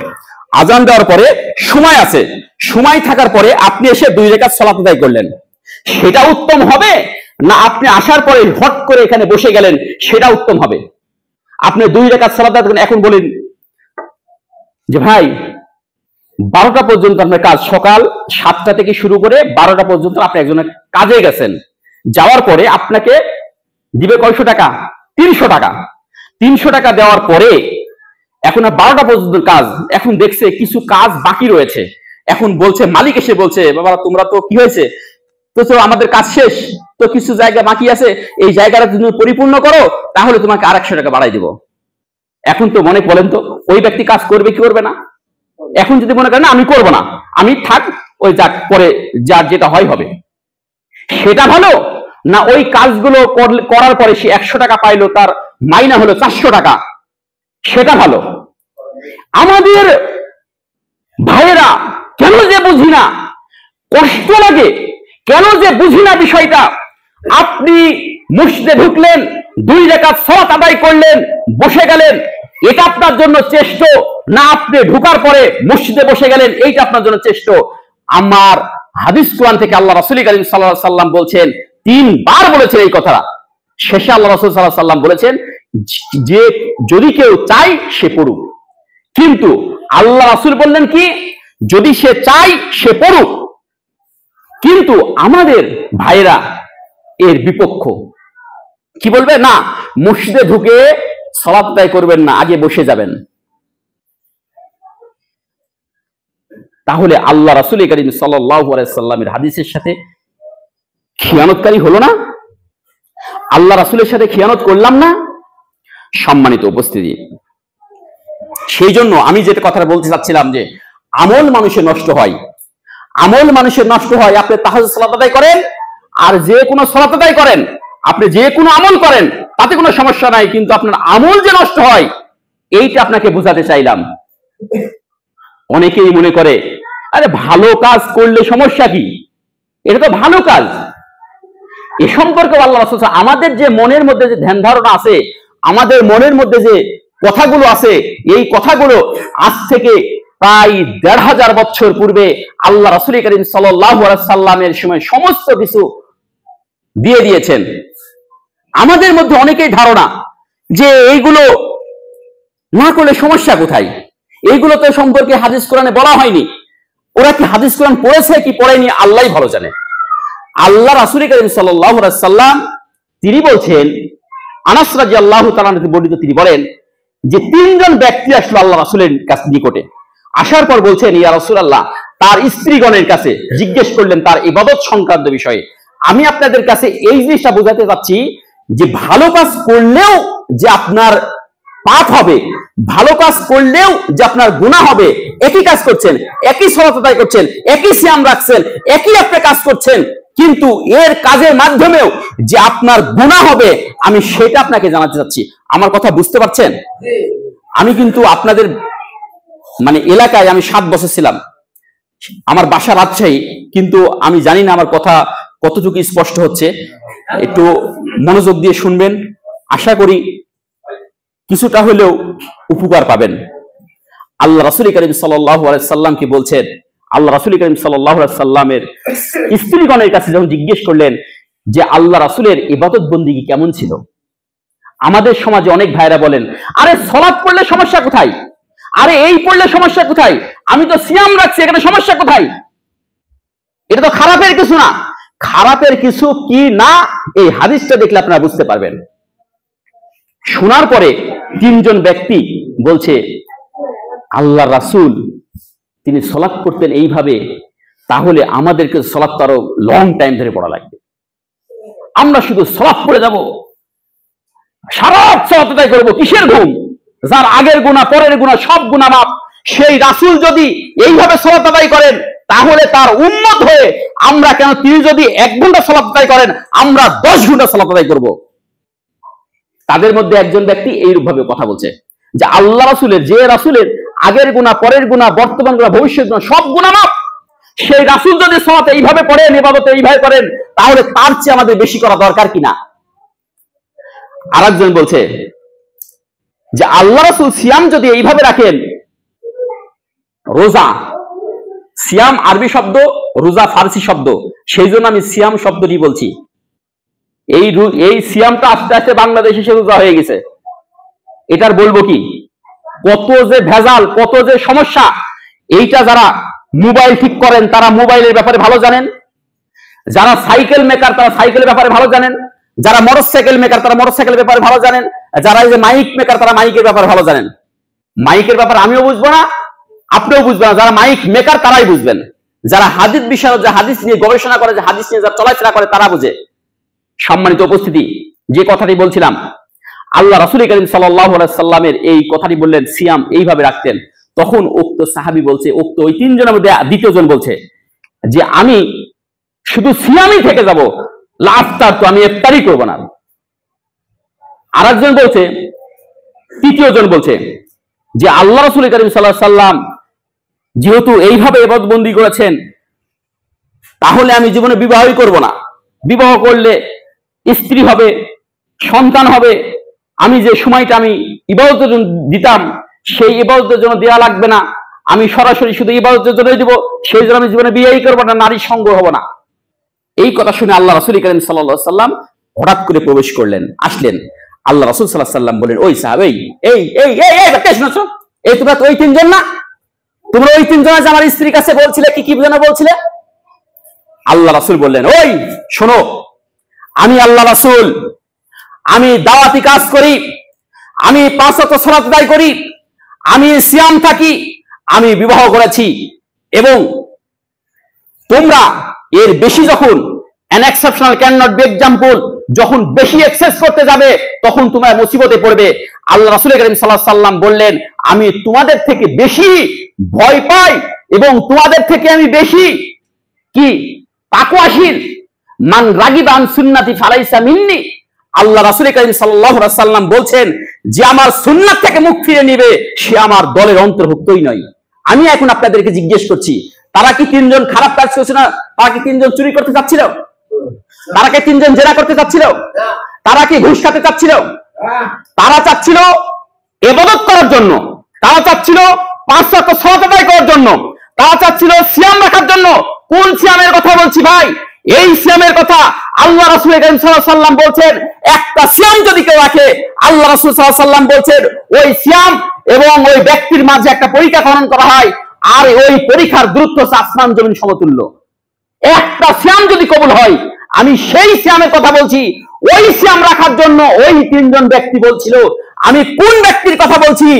আজান দেওয়ার পরে সময় আছে, সময় থাকার পরে আপনি এসে 2 রাকাত সালাত আদায় করলেন, সেটা উত্তম হবে না আপনি আসার পরে হট করে এখানে বসে গেলেন সেটা উত্তম হবে? আপনি 2 রাকাত সালাত আদায় করেন, এখন বলেন যে ভাই 12টা পর্যন্ত আপনার কাজ, সকাল 7টা থেকে শুরু করে 12টা পর্যন্ত আপনি একজনের কাজে গেছেন, যাওয়ার পরে আপনাকে দিবে কয়শো টাকা? 300 টাকা। 300 টাকা দেওয়ার পরে এখন 12টা পর্যন্ত কাজ, এখন দেখছে কিছু কাজ বাকি রয়েছে, এখন বলছে, মালিক এসে বলছে, বাবা তোমরা তো কি হয়েছে, তো আমাদের কাজ শেষ, তো কিছু জায়গা বাকি আছে, এই জায়গাটা তুমি পরিপূর্ণ করো, তাহলে তোমাকে আর 100 টাকা বাড়াই দিব। এখন তো মনে বলেন তো ওই ব্যক্তি কাজ করবে কি করবে না? এখন যদি মনে করেন না আমি করব না, আমি থাক, ওই যাক পরে যার যেটা হয় হবে, সেটা ভালো না ওই কাজগুলো করার পরে সে 100 টাকা পাইলো, তার মাইনা হলো 400 টাকা, সেটা ভালো? আমাদের ভাইয়েরা কেন যে বুঝি না, কষ্ট লাগে, কেন যে বুঝি না বিষয়টা। আপনি মসজিদে ঢুকলেন, 2 রাকাত সালাত আদায় করলেন, বসে গেলেন, এটা আপনার জন্য শ্রেষ্ঠ না আপনি ঢুকার পরে মসজিদে বসে গেলেন এইটা আপনার জন্য শ্রেষ্ঠ? আমার হাদিস কোরআন থেকে আল্লাহ রাসূল কারীম সাল্লাল্লাহু আলাইহি সাল্লাম বলছেন, 3 বার বলেছেন এই কথাটা, শেষে আল্লাহ রাসূল সাল্লাল্লাহু আলাইহি সাল্লাম বলেছেন যে যদি কেউ চায় সে পড়ুক, কিন্তু আল্লাহ রাসূল বললেন কি, যদি সে চায় সে পড়ুক। কিন্তু আমাদের ভাইরা এর বিপক্ষ, কি বলবে, না মসজিদে ঢুকে সালাত আদায় করবেন না, আগে বসে যাবেন। তাহলে আল্লাহ রাসূল কারীম সাল্লাল্লাহু আলাইহি সাল্লামের হাদিসের সাথে খিয়ানতকারী হলো না? আল্লাহ রাসূলের সাথে খিয়ানত করলাম না? সম্মানিত উপস্থিতি, সেই জন্য আমি যেটা কথা বলতে চাচ্ছিলাম যে আমল মানুষের নষ্ট হয়, আমল মানুষের নষ্ট হয়। আপনি তাহাজ্জুদ সালাত আদায় করেন আর যে কোনো সালাত আদায় করেন, আপনি যে কোনো আমল করেন তাতে কোনো সমস্যা নাই, কিন্তু আপনার আমল যে নষ্ট হয় এইটা আপনাকে বোঝাতে চাইলাম। অনেকেই মনে করে আরে ভালো কাজ করলে সমস্যা কি, এটা তো ভালো কাজ। এ সম্পর্কে আল্লাহ রাসূল আমাদের যে মনের মধ্যে যে ধ্যান ধারণা আছে, আমাদের মনের মধ্যে যে কথাগুলো আছে, এই কথাগুলো আজ থেকে প্রায় 1500 বছর পূর্বে আল্লাহ রাসূল কারীম সাল্লাল্লাহু আলাইহি সাল্লামের সময় সমস্ত কিছু দিয়ে দিয়েছেন। আমাদের মধ্যে অনেকেই ধারণা যে এইগুলো না করলে সমস্যা কোথায়, এইগুলো তো সম্পর্কে হাদিস কোরআনে বলা হয়নি। ওরা কি হাদিস কোরআন পড়েছে কি পড়েনি আল্লাহই ভালো জানে। আল্লাহ রাসূল কারীম সাল্লাল্লাহু আলাইহি সাল্লাম তিনি বলছেন, আনাস রাদিয়াল্লাহু তাআলা থেকে বর্ণিত, তিনি বলেন যে 3 জন ব্যক্তি আসলো আল্লাহ রাসূলের কাছে নিকটে, আসার পর বলছেন, ইয়া রাসূলুল্লাহ, তার স্ত্রীগণের কাছে জিজ্ঞেস করলেন তার ইবাদত সংক্রান্ত বিষয়ে। আমি আপনাদের কাছে এই জিনিসটা বোঝাতে চাচ্ছি যে ভালো কাজ করলেও যে আপনার পাপ হবে, ভালো কাজ করলেও যে আপনার গুনাহ হবে। একই কাজ করছেন, একই সালাত আদায় করছেন, একই সিয়াম রাখছেন, একই আপনি কাজ করছেন, কিন্তু এর কাজের মাধ্যমেও যে আপনার গুনাহ হবে আমি সেটা আপনাকে জানাতে চাচ্ছি। আমার কথা বুঝতে পারছেন? আমি কিন্তু আপনাদের মানে এলাকায় আমি 7 বছর ছিলাম, আমার বাসা রাজশাহী, কিন্তু আমি জানি না আমার কথা কতটুকু স্পষ্ট হচ্ছে, একটু মনোযোগ দিয়ে শুনবেন, আশা করি কিছুটা হলেও উপকার পাবেন। আল্লাহ রাসূল কারীম সাল্লাল্লাহু আলাইহি সাল্লাম কি বলছেন, আল্লাহ রাসূল কারীম সাল্লাল্লাহু আলাইহি সাল্লামের স্ত্রীগণের কাছে যখন জিজ্ঞেস করলেন যে আল্লাহ রাসূলের ইবাদত বন্দেগী কেমন ছিল। আমাদের সমাজে অনেক ভাইরা বলেন, আরে সালাত পড়লে সমস্যা কোথায়, আরে এই পড়লে সমস্যা কোথায়, আমি তো সিয়াম রাখছি, এখানে সমস্যা কোথায়, এটা তো খারাপের কিছু না। খারাপের কিছু কি না এই হাদিসটা দেখলে আপনারা বুঝতে পারবেন। শোনার পরে 3 জন ব্যক্তি বলছে, আল্লাহ রাসূল তিনি সালাত পড়তেন এইভাবে, তাহলে আমাদেরকে সালাত আরো লং টাইম ধরে পড়া লাগবে, আমরা শুধু সালাত পড়ে যাব, সারা সালাত আদায় করবো, কিসের ঘুম, যার আগের গুনাহ পরের গুনাহ সব গুনাহ মাফ। সেই রাসূল যদি এইভাবে সালাত আদায় করেন তাহলে তার উম্মত হয়ে আমরা কেন, তিনি যদি 1 ঘন্টা সালাত আদায় করেন আমরা 10 ঘন্টা সালাত আদায় করব। তাদের মধ্যে একজন ব্যক্তি এইরূপ ভাবে কথা বলছে যে আল্লাহ রাসূলের, যে রাসূলের আগের গুনাহ, পরের গুনাহ, বর্তমান গুনাহ, ভবিষ্যৎ গুনাহ, সব গুনাহ মাফ। সেই রাসূল যদি সালাত এইভাবে পড়েন, ইবাদত এইভাবে করেন, তাহলে তার চেয়ে আমাদের বেশি করা দরকার কিনা? আরেকজন বলছে যে আল্লাহ রাসূল সিয়াম যদি এইভাবে রাখেন, রোজা, সিয়াম আরবি শব্দ, রোজা ফারসি শব্দ, সেই জন্য আমি সিয়াম শব্দটি বলছি। এই সিয়ামটা আস্তে আস্তে বাংলাদেশে সে রোজা হয়ে গেছে। এটার বলবো কি? কত যে ভেজাল, কত যে সমস্যা। এইটা যারা মোবাইল ঠিক করেন তারা মোবাইলের ব্যাপারে ভালো জানেন, যারা সাইকেল মেকার তারা সাইকেলের ব্যাপারে ভালো জানেন, যারা মোটরসাইকেল মেকার তারা মোটরসাইকেলের ব্যাপারে ভালো জানেন, যারা এই যে মাইক মেকার তারা মাইকের ব্যাপারে ভালো জানেন। মাইকের ব্যাপারে আমিও বুঝবো না, আপনিও বুঝবেন না, যারা মাইক মেকার তারাই বুঝবেন। যারা হাদিস বিষয়, যে হাদিস নিয়ে গবেষণা করে, যে হাদিস নিয়ে যারা চলাফেরা করে তারা বুঝে। সম্মানিত উপস্থিতি, যে কথাটি বলছিলাম, আল্লাহ রাসূল করিম সাল্লাল্লাহু আলাইহি সাল্লামের এই কথাটি বললেন সিয়াম এইভাবে রাখতেন। তখন উক্ত সাহাবী বলছে, উক্ত ওই তিনজনের মধ্যে দ্বিতীয় জন বলছে যে আমি শুধু সিয়ামই থেকে যাব, লাফতার তো আমি ইফতারি করব না। আরেকজন বলছে, তৃতীয় জন বলছে যে আল্লাহ রাসূল করিম সাল্লাল্লাহু আলাইহি সাল্লাম যেহেতু এইভাবে ইবাদতবন্দি করেছেন, তাহলে আমি জীবনে বিবাহই করব না। বিবাহ করলে স্ত্রী হবে, সন্তান হবে, আমি যে সময়টা আমি ইবাদতের জন্য দিতাম সেই ইবাদতের জন্য দেওয়া লাগবে না, আমি সরাসরি শুধু ইবাদতের জন্যই দিব, সেই জন্য আমি জীবনে বিয়েই করবো না, নারীর সঙ্গ হব না। এই কথা শুনে আল্লাহ রাসূল করিম সাল্লাল্লাহু আলাইহি সাল্লাম হঠাৎ করে প্রবেশ করলেন, আসলেন। আল্লাহ রাসূল সাল্লাল্লাহু আলাইহি সাল্লাম বলেন, ওই সাহাবী, শুনেছো, এই তোমরা তো ওই তিনজন না? তোমরা ওই তিনজন যে আমার স্ত্রীর কাছে বলছিলে কি কি যেন বলছিলে? আল্লাহ রাসূল বললেন, ওই শোনো, আমি আল্লাহ রাসূল, আমি দাওয়াতি কাজ করি, আমি 5 ওয়াক্ত সালাত আদায় করি, আমি সিয়াম থাকি, আমি বিবাহ করেছি, এবং তোমরা এর বেশি যখন an exceptional cannot be example, যখন বেশি এক্সেস করতে যাবে তখন তোমরা মুসিবতে পড়বে। আল্লাহ রাসূল করিম সাল্লাল্লাহু আলাইহি সাল্লাম বললেন, আমি তোমাদের থেকে বেশি ভয় পাই এবং তোমাদের থেকে আমি বেশি কি তাকওয়াশীল। মান রাগিবা আন সুন্নতি ফালাইসা মিন্নি। আল্লাহ রাসূল করিম সাল্লাল্লাহু আলাইহি সাল্লাম বলছেন যে আমার সুন্নাত থেকে মুখ ফিরে নেবে সে আমার দলের অন্তর্ভুক্তই নয়। আমি এখন আপনাদেরকে জিজ্ঞেস করছি, তারা কি তিনজন খারাপ কাজ করছে না? তারা কি তিনজন চুরি করতে চাচ্ছিল? তারা কি তিনজন জেনা করতে চাচ্ছিল? তারা কি ঘুষ খেতে চাচ্ছিল? তারা চাচ্ছিল ইবাদত করার জন্য, তারা চাচ্ছিল 5 ওয়াক্ত সালাত আদায় করার জন্য, তারা চাচ্ছিল সিয়াম রাখার জন্য। কোন সিয়ামের কথা বলছি ভাই? এই সিয়ামের কথা আল্লাহ রাসূল করিম সাল্লাল্লাহু আলাইহি সাল্লাম বলছেন, একটা সিয়াম যদি কেউ রাখে, আল্লাহ রাসূল সাল্লাল্লাহু আলাইহি সাল্লাম বলছেন ওই সিয়াম এবং ওই ব্যক্তির মাঝে একটা পরীক্ষা গ্রহণ করা হয়, আর ওই পরীক্ষার দূরত্ব আসমান জমিন সমতুল্য। একটা সিয়াম যদি কবুল হয়, আমি সেই সিয়ামের কথা বলছি। ওই সিয়াম রাখার জন্য ওই তিনজন ব্যক্তি বলছিল। আমি কোন ব্যক্তির কথা বলছি?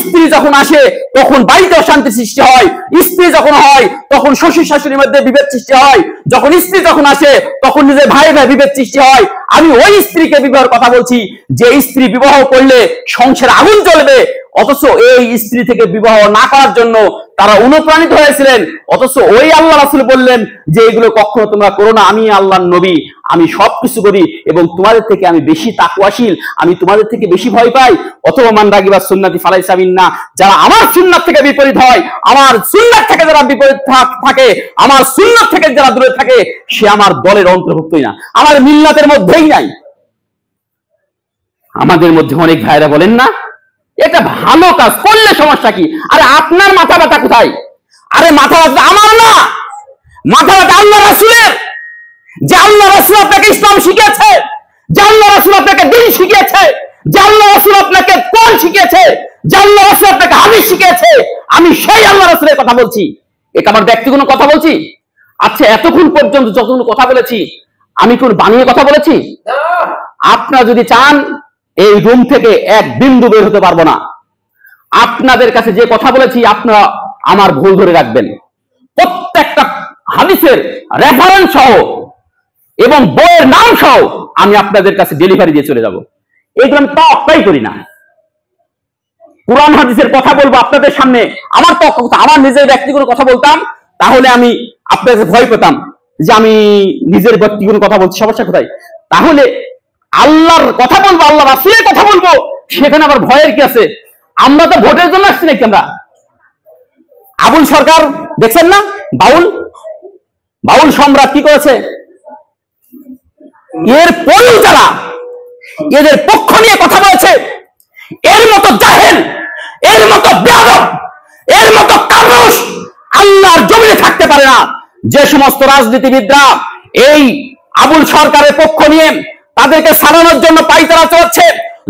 স্ত্রী যখন আসে তখন বাড়িতে অশান্তি সৃষ্টি হয়, স্ত্রী যখন হয় তখন শ্বশুর শাশুড়ির মধ্যে বিভেদ সৃষ্টি হয়, যখন স্ত্রী যখন আসে তখন নিজের ভাই ভাই বিভেদ সৃষ্টি হয়। আমি ওই স্ত্রীকে বিবাহের কথা বলছি যে স্ত্রী বিবাহ করলে সংসারে আগুন জ্বলবে, অথচ এই স্ত্রী থেকে বিবাহ না করার জন্য তারা অনুপ্রাণিত হয়েছিলেন। অথচ ওই আল্লাহ রাসূল বললেন যে এগুলো কখনো তোমরা করো না, আমি আল্লাহর নবী, আমি সবকিছু করি এবং তোমাদের থেকে আমি বেশি তাকওয়াশীল, আমি তোমাদের থেকে বেশি ভয় পাই। অথবা মান রাগিবা সুন্নতি ফালাইসা মিন্না, যারা আমার সুন্নাত থেকে বিপরীত হয়, আমার সুন্নাত থেকে যারা বিপরীত থাকে, আমার সুন্নাত থেকে যারা দূরে থাকে, সে আমার দলের অন্তর্ভুক্তই না, আমার মিল্লাতের মধ্যেই নাই। আমাদের মধ্যে অনেক ভাইরা বলেন না, এটা ভালো কাজ করলে সমস্যা কি? আরে আপনার মাথা ব্যথা কোথায়? আরে মাথা ব্যথা আমার না, মাথা ব্যথা আল্লাহ রাসূলের। যে আল্লাহ রাসূল আপনাকে ইসলাম শিখিয়েছে, যে আল্লাহ রাসূল আপনাকে দ্বীন শিখিয়েছে, যে আল্লাহ রাসূল আপনাকে কোরআন শিখিয়েছে, যে আল্লাহ রাসূল আপনাকে হাদিস শিখিয়েছে, আমি সেই আল্লাহ রাসূলের কথা বলছি। এটা আমার ব্যক্তিগত কথা বলছি? আচ্ছা, এতক্ষণ পর্যন্ত যতক্ষণ কথা বলেছি আমি কোন বানিয়ে কথা বলেছি? আপনারা যদি চান এই রুম থেকে এক বিন্দু বের হতে পারবো না। আপনাদের কাছে যে কথা বলেছি আপনারা আমার ভুল ধরে রাখবেন। প্রত্যেকটা হাদিসের রেফারেন্স সহ এবং বইয়ের নাম সহ আমি আপনাদের কাছে ডেলিভারি দিয়ে চলে যাব। এইগুলো আমি তওয়াক্কাই করি না। কোরআন হাদিসের কথা বলবো আপনাদের সামনে, আমার আমার নিজের ব্যক্তিগত কথা বলতাম, তাহলে আমি আপনাদের ভয় পেতাম যে আমি নিজের ব্যক্তিগত কথা বলছি, সমস্যা কোথায়? তাহলে আল্লাহর কথা বলবো, আল্লাহ রাসূলের কথা বলবো, সেখানে আবার ভয়ের কি আছে? আমরা তো ভোটের জন্য আসছি নাকি? আমরা আবুল সরকার দেখছেন না, বাউল বাউল সম্রাট কি করেছে? এর পরেও যারা এদের পক্ষ নিয়ে কথা বলেছে, এর মতো জাহেল, এর মতো বেয়াদব, এর মতো কাপুরুষ আল্লাহর জমিনে থাকতে পারে না। যে সমস্ত রাজনীতিবিদরা এই আবুল সরকারের পক্ষ নিয়ে তাদেরকে সারানোর জন্য পায়তারা চালাচ্ছে,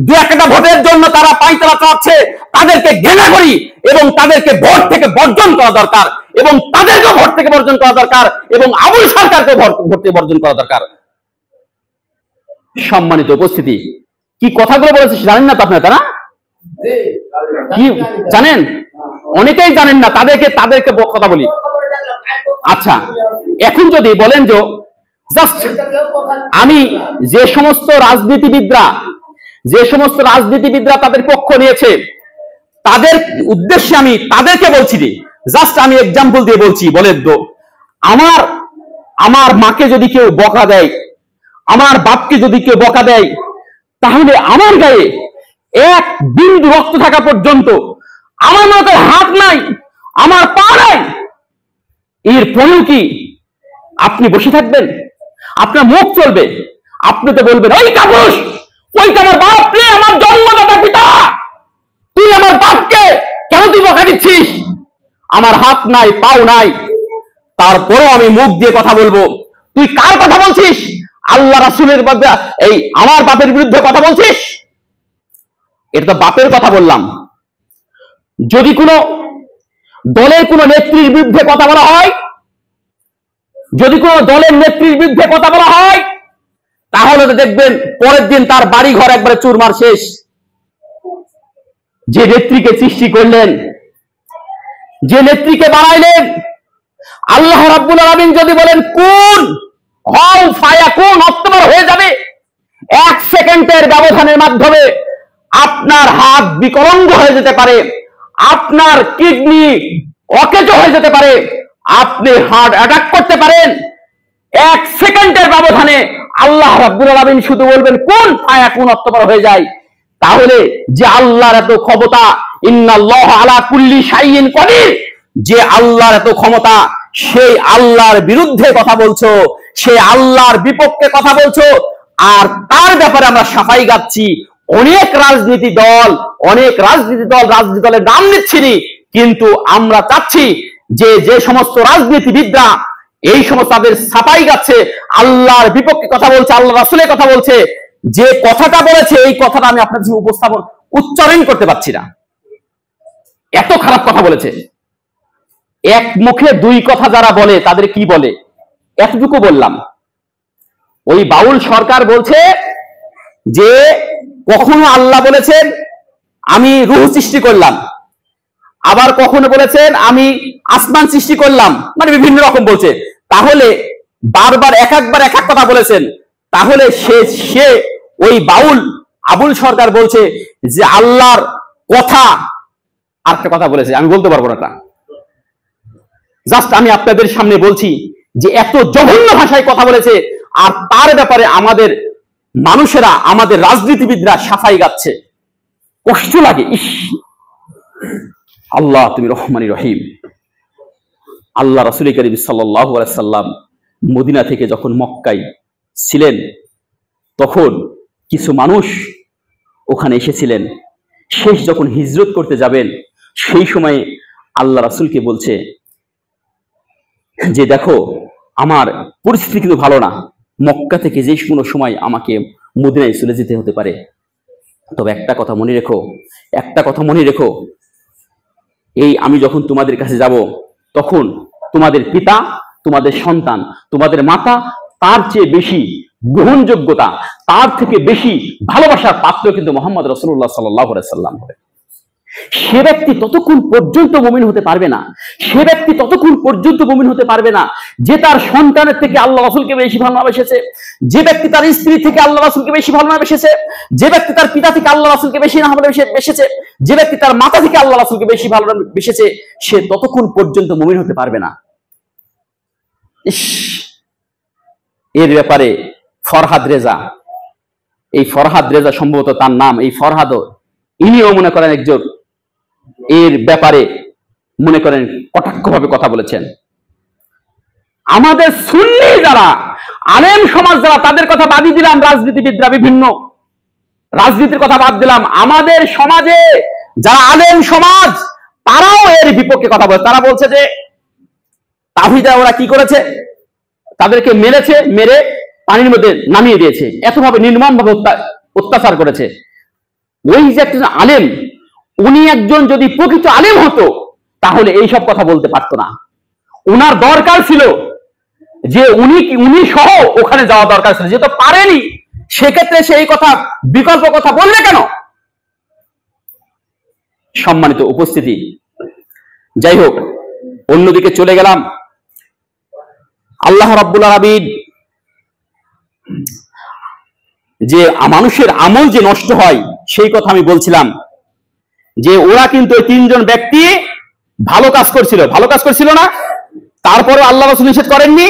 দু একটা ভোটের জন্য তারা পায়তারা চালাচ্ছে, তাদেরকে ঘৃণা করি এবং তাদেরকে ভোট থেকে বর্জন করা দরকার, এবং তাদেরকে ভোট থেকে বর্জন করা দরকার, এবং আবুল সরকারকে ভোট থেকে বর্জন করা দরকার। সম্মানিত উপস্থিতি, কি কথাগুলো বলেছে জানেন না তো আপনারা? তারা কি জানেন? অনেকেই জানেন না, তাদেরকে কথা বলি। আচ্ছা, এখন যদি বলেন যে জাস্ট আমি যে সমস্ত রাজনীতিবিদরা তাদের পক্ষ নিয়েছে, তাদের উদ্দেশ্যে আমি তাদেরকে বলছি, জাস্ট আমি এক্সাম্পল দিয়ে বলছি, বলে তো আমার মাকে যদি কেউ বকা দেয়, আমার বাপকে যদি কেউ বকা দেয়, তাহলে আমার গায়ে এক বিন্দু রক্ত থাকা পর্যন্ত আমার মতো হাত নাই, আমার পা নাই, এর পরেও কি আপনি বসে থাকবেন? আপনার মুখ চলবে, আপনি তো বলবেন ওই কাপুরুষ, ওই তো আমার বাপ রে, আমার জন্মদাতা পিতা, তুই আমার বাপকে কেন তুই বকা দিচ্ছিস? আমার হাত নাই, পাও নাই, তারপরেও আমি মুখ দিয়ে কথা বলবো। তুই কার কথা বলছিস? আল্লাহ রাসূলের এই আমার বাপের বিরুদ্ধে কথা বলছিস? এটা তো বাপের কথা বললাম। যদি কোনো দলের কোনো নেত্রীর বিরুদ্ধে কথা বলা হয়, তাহলে তো দেখবেন পরের দিন তার বাড়ি ঘর একবারে চুরমার শেষ। যে নেত্রীকে সৃষ্টি করলেন, যে নেত্রীকে বানাইলেন, আল্লাহ রাব্বুল আলামিন যদি বলেন কুন হও ফায়াকুন, অক্টোবর হয়ে যাবে, 1 সেকেন্ডের ব্যবধানের মাধ্যমে আপনার হাত বিকলাঙ্গ হয়ে যেতে পারে, আপনার কিডনি অকেজ হয়ে যেতে পারে, আপনি হার্ট অ্যাটাক করতে পারেন। 1 সেকেন্ডের ব্যবধানে আল্লাহ রাব্বুল আলামিন শুধু বলবেন কোন ফায়াকুন, অক্টোবর হয়ে যায়। তাহলে যে আল্লাহর এত ক্ষমতা, ইন্নাল্লাহা আলা কুল্লি শাইইন কদির, যে আল্লাহর এত ক্ষমতা, সেই আল্লাহর বিরুদ্ধে কথা বলছো, সেই আল্লাহর বিপক্ষে কথা বলছো, আর তার ব্যাপারে আমরা সাফাই গাচ্ছি। অনেক রাজনীতি দলের নাম নিচ্ছি, কিন্তু আমরা চাচ্ছি যে সমস্ত রাজনীতিবিদরা এই সমস্ত তাদের সাফাই গাচ্ছে, আল্লাহর বিপক্ষে কথা বলছে, আল্লাহ রাসূলের কথা বলছে, যে কথাটা বলেছে এই কথাটা আমি আপনাদের উচ্চারণ করতে পারছি না, এত খারাপ কথা বলেছে। এক মুখে দুই কথা যারা বলে তাদের কি বলে, এতটুকু বললাম। ওই বাউল সরকার বলছে যে কখনো আল্লাহ বলেছেন আমি রূহ সৃষ্টি করলাম, আবার কখনো বলেছেন আমি আসমান সৃষ্টি করলাম, মানে বিভিন্ন রকম বলছে। তাহলে বারবার একবার এক এক কথা বলেছেন, তাহলে সে ওই আবুল সরকার বলছে যে আল্লাহর কথা আরেকটা কথা বলেছে, আমি বলতে পারবো না। জাস্ট আমি আপনাদের সামনে বলছি যে এত জঘন্য ভাষায় কথা বলেছে, আর তার ব্যাপারে আমাদের মানুষেরা, আমাদের রাজনীতিবিদরা সাফাই গাচ্ছে। কষ্ট লাগে। ইস, আল্লাহ তুমি রহমানি রহিম। আল্লাহ রাসূল কারীম সাল্লাল্লাহু আলাইহি সাল্লাম মদিনা থেকে যখন মক্কায় ছিলেন, তখন কিছু মানুষ ওখানে এসেছিলেন। শেষ যখন হিজরত করতে যাবেন, সেই সময়ে আল্লাহ রাসূলকে বলছে যে দেখো আমার পরিস্থিতি কিন্তু ভালো না, মক্কা থেকে যে কোনো সময় আমাকে মদিনায় চলে যেতে হতে পারে। তবে একটা কথা মনে রেখো, এই আমি যখন তোমাদের কাছে যাব, তখন তোমাদের পিতা, তোমাদের সন্তান, তোমাদের মাতা, তার চেয়ে বেশি গ্রহণযোগ্যতা, তার থেকে বেশি ভালোবাসার পাত্র কিন্তু মুহাম্মদ রাসূলুল্লাহ সাল্লাল্লাহু আলাইহি সাল্লাম হবে। সে ব্যক্তি ততক্ষণ পর্যন্ত মুমিন হতে পারবে না, যে তার সন্তানের থেকে আল্লাহ রাসূলকে বেশি ভালোবেসেছে, যে ব্যক্তি তার স্ত্রী থেকে আল্লাহ রাসূলকে বেশি ভালোবেসেছে, যে ব্যক্তি তার পিতা থেকে আল্লাহ রাসূলকে বেশি ভালোবেসেছে, যে ব্যক্তি তার মাতা থেকে আল্লাহ রাসূলকে বেশি ভালোবেসেছে, সে ততক্ষণ পর্যন্ত মুমিন হতে পারবে না। এর ব্যাপারে ফরহাদ রেজা সম্ভবত তার নাম, এই ফরহাদও, ইনিও মনে করেন একজন এর ব্যাপারে মনে করেন কটাক্ষভাবে কথা বলেছেন। আমাদের সুন্নি যারা আলেম সমাজ যারা, তাদের কথা বাদই দিলাম, রাজনীতিবিদরা বিভিন্ন রাজনীতির কথা বাদ দিলাম, আমাদের সমাজে যারা আলেম সমাজ তারাও এর বিপক্ষে কথা বলে। তারা বলছে যে তাওহীদা ওরা কি করেছে, তাদেরকে মেরেছে, মেরে পানির মধ্যে নামিয়ে দিয়েছে, এতভাবে নির্মমভাবে অত্যাচার করেছে। ওই যে একজন আলেম, উনি একজন যদি প্রকৃত আলেম হতো তাহলে এইসব কথা বলতে পারতো না। উনার দরকার ছিল যে উনি সহ ওখানে যাওয়া দরকার ছিল, যেহেতু পারেনি সেক্ষেত্রে সেই কথা বিকল্প কথা বললে কেন? সম্মানিত উপস্থিতি, যাই হোক, অন্যদিকে চলে গেলাম। আল্লাহ রাব্বুল আলামিন যে মানুষের আমল যে নষ্ট হয় সেই কথা আমি বলছিলাম, যে ওরা কিন্তু তিনজন ব্যক্তি ভালো কাজ করছিল না, তারপরে আল্লাহ রাসূল নিষেধ করেননি,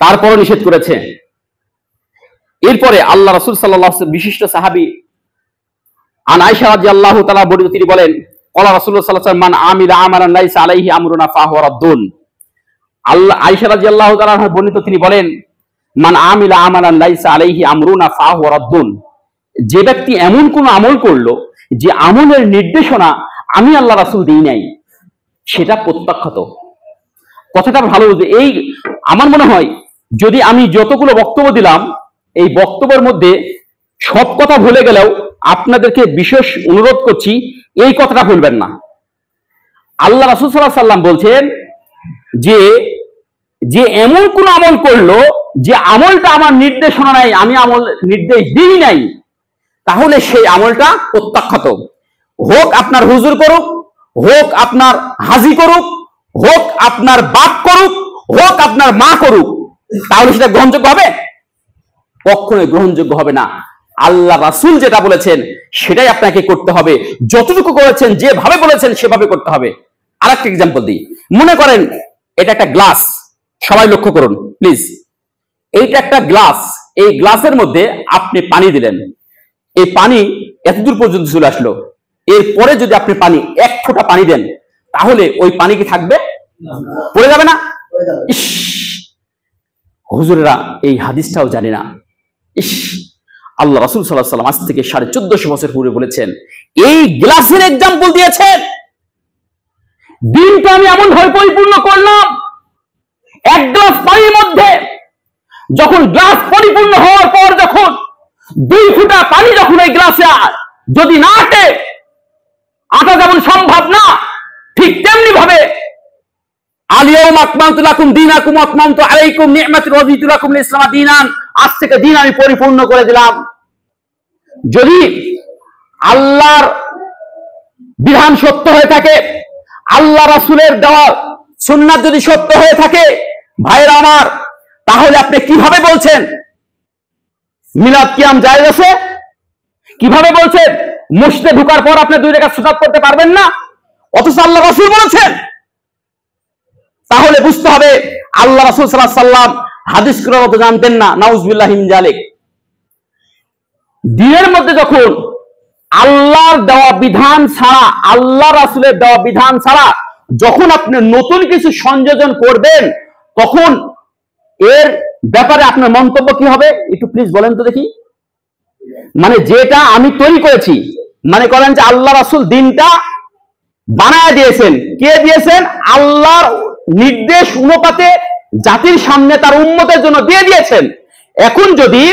তারপরও নিষেধ করেছে। এরপরে আল্লাহ রাসূল সাল্লাল্লাহু আলাইহি ওয়াসাল্লাম বিশিষ্ট সাহাবী আন আয়েশা রাদিয়াল্লাহু তাআলা বর্ণিত, তিনি বলেন, ক্বালা রাসূলুল্লাহ সাল্লাল্লাহু আলাইহি ওয়াসাল্লাম মান আমিলা আমালান লাইসা আলাইহি আমরুনা ফাহুয়া রাদ্দুন। আল্লাহ আয়েশা রাদিয়াল্লাহু তাআলা বর্ণিত, তিনি বলেন, মান আমিলা আমালান লাইসা আলাইহি আমরুনা ফাহুয়া রাদ্দুন, যে ব্যক্তি এমন কোন আমল করলো যে আমলের নির্দেশনা আমি আল্লাহ রাসূল দেই নাই, সেটা প্রত্যাখ্যাত। কথাটা ভালো বুঝবে। এই আমার মনে হয় যদি আমি যতগুলো বক্তব্য দিলাম এই বক্তব্যের মধ্যে সব কথা ভুলে গেলেও আপনাদেরকে বিশেষ অনুরোধ করছি এই কথাটা ভুলবেন না। আল্লাহ রাসূল সাল্লাল্লাহু আলাইহি ওয়াসাল্লাম বলছেন যে এমন কোন আমল করলো যে আমলটা আমার নির্দেশনা নাই, আমি আমল নির্দেশ দিই নাই, তাহলে সেই আমলটা প্রত্যাখ্যাত। হোক আপনার হুজুর করুক, হোক আপনার হাজি করুক, হোক আপনার বাপ করুক, হোক আপনার মা করুক, তাহলে সেটা গ্রহণযোগ্য হবে? কখনোই গ্রহণযোগ্য হবে না। আল্লাহ রাসূল যেটা বলেছেন সেটাই আপনাকে করতে হবে, যতটুকু করেছেন, যেভাবে বলেছেন সেভাবে করতে হবে। আরেকটা এক্সাম্পল দিই। মনে করেন এটা একটা গ্লাস, সবাই লক্ষ্য করুন প্লিজ। এইটা একটা গ্লাস, এই গ্লাসের মধ্যে আপনি পানি দিলেন, এই পানি এতদূর পর্যন্ত চলে আসলো, এরপরে যদি আপনি পানি এক ফোঁটা পানি দেন তাহলে ওই পানি কি থাকবে? পড়ে যাবে না? ইস, হুজুরেরা এই হাদিসটাও জানে না। ইস, আল্লাহ রাসূল সাল্লাল্লাহু আলাইহি ওয়াসাল্লাম আজ থেকে 1450 বছর পূর্বে বলেছেন, এই গ্লাসের এক্সাম্পল দিয়েছেন। দিনটা আমি এমন ভাবে পরিপূর্ণ করলাম, এক গ্লাস পানির মধ্যে যখন গ্লাস পরিপূর্ণ হওয়ার পর যখন 2 ফোঁটা পানি যখন এই গ্লাসে যদি না আটা যেমন সম্ভব না, ঠিক তেমনি ভাবে আল-ইয়াওমা আকমালতু লাকুম দীনাকুম ওয়া আতমামতু আলাইকুম নি'মাতি ওয়া রাদিতু লাকুম আল-ইসলাম দীনান, আজ থেকে দিন আমি পরিপূর্ণ করে দিলাম। যদি আল্লাহর বিধান সত্য হয়ে থাকে, আল্লাহ রাসূলের দেওয়া সুন্নাত যদি সত্য হয়ে থাকে, ভাইরা আমার, তাহলে আপনি কিভাবে বলছেন মিলাদ কিয়াম জায়েজ আছে? কিভাবে বলছেন মসজিদে ঢোকার পর আপনি 2 রাকাত সুন্নাত পড়তে পারবেন না, অথচ আল্লাহ রাসূল বলেছেন? তাহলে বুঝতে হবে আল্লাহ রাসূল সাল্লাল্লাহু আলাইহি ওয়াসাল্লাম হাদিস কোরআন তো জানতেন না, নাউযুবিল্লাহি মিন যালিক। দ্বীনের মধ্যে যখন আল্লাহর দেওয়া বিধান ছাড়া, আল্লাহ রাসূলের দেওয়া বিধান ছাড়া যখন আপনি নতুন কিছু সংযোজন করবেন, তখন এর ব্যাপারে আপনার মন্তব্য কি হবে একটু প্লিজ বলেন তো দেখি। মানে যেটা আমি তৈরি করেছি, মনে করেন যে আল্লাহ রাসূল দিনটা বানায় দিয়েছেন, কে দিয়েছেন? আল্লাহর নির্দেশ অনুপাতে জাতির সামনে তার উম্মতের জন্য দিয়ে দিয়েছেন। এখন যদি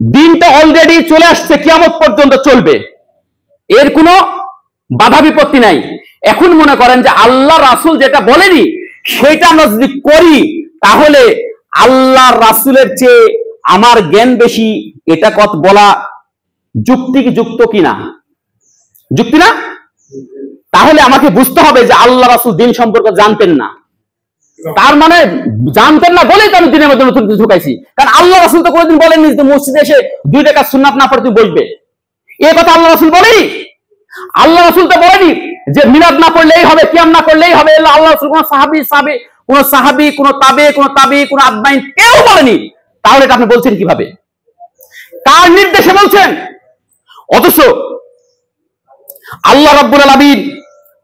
দিনটা অলরেডি চলে আসছে, কিয়ামত পর্যন্ত চলবে, এর কোনো বাধা বিপত্তি নাই। এখন মনে করেন যে আল্লাহ রাসূল যেটা বলেনি সেটা আমরা যদি করি, তাহলে আল্লাহ রাসূলের চেয়ে আমার জ্ঞান বেশি, এটা কথা বলা যুক্ত কিনা? যুক্তি না? তাহলে আমাকে বুঝতে হবে যে আল্লাহ রাসূল দিন সম্পর্কে জানতেন না। তার মানে জানতেন না বলেই তো আমি দিনের মধ্যে নতুন কিছু ঢুকাইছি। কারণ আল্লাহ রাসূল তো কোনোদিন বলেননি যে মসজিদে এসে 2 রাকাত সুন্নাত না পড়ে তুমি বসবে, এই কথা আল্লাহ রাসূল বলেনি। আল্লাহ রাসূল তো বলেনি যে মিলাদ না পড়লেই হবে, কিয়াম না করলেই হবে। আল্লাহ রাসূল কোন সাহাবী, কোন তাবে, কোন আদমাইন কেউ বলেনি। তাহলে এটা আপনি বলছেন কিভাবে? কার নির্দেশে বলছেন? অথচ আল্লাহ রাব্বুল আলামিন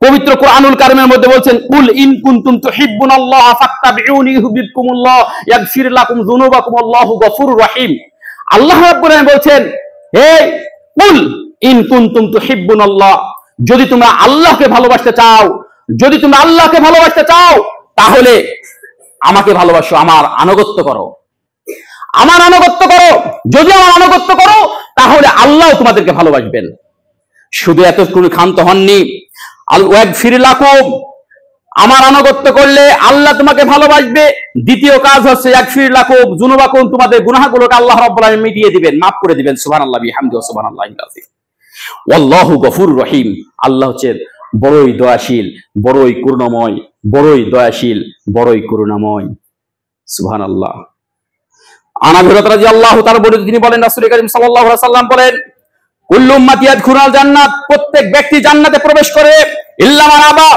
পবিত্র কোরআনুল কারীমের মধ্যে বলছেন, কুল ইন কুনতুম তুহিব্বুনাল্লাহ ফাত্তাবিউনি ইউহিব্বুকুমুল্লাহ ইয়াগফির লাকুম যুনুবাকুম আল্লাহু গফুরুর রহিম। আল্লাহ রাব্বুল আলামিন বলছেন, হে কুল ইন কুনতুম তুহিব্বুনাল্লাহ, যদি তোমরা আল্লাহকে ভালোবাসতে চাও, যদি তোমরা আল্লাহকে ভালোবাসতে চাও, তাহলে আমাকে ভালোবাসো, আমার আনুগত্য করো, আমার আনুগত্য করো। যদি আমার আনুগত্য করো তাহলে আল্লাহ তোমাদেরকে ভালোবাসবেন। শুধু এতটুকু ক্ষান্ত হননি, ওয়াগফির লাকুম, আমার আনুগত্য করলে আল্লাহ তোমাকে ভালোবাসবে। দ্বিতীয় কাজ হচ্ছে ইয়াগফির লাকুম যুনুবাকুম, তোমাদের গুনাহগুলোকে আল্লাহ রাব্বুল আলামিন মিটিয়ে দিবেন, মাফ করে দিবেন। সুবহানাল্লাহি বিহামদিহি ওয়া সুবহানাল্লাহিল আযীম। আল্লাহু গফুরুর রহিম, আল্লাহ হচ্ছেন বড়ই দয়াশীল, বড়ই করুণাময়, বড়ই দয়াশীল, বড়ই করুণাময়। সুবহানাল্লাহ। আনা হুরায়রা রাদিয়াল্লাহু তাআলা বলেন, তিনি বলেন, রাসূল কারীম সাল্লাল্লাহু আলাইহি ওয়াসাল্লাম বলেন, কুল্লু উম্মতি ইয়াদখুলুল জান্নাত, প্রত্যেক ব্যক্তি জান্নাতে প্রবেশ করে, ইল্লা মান আবা,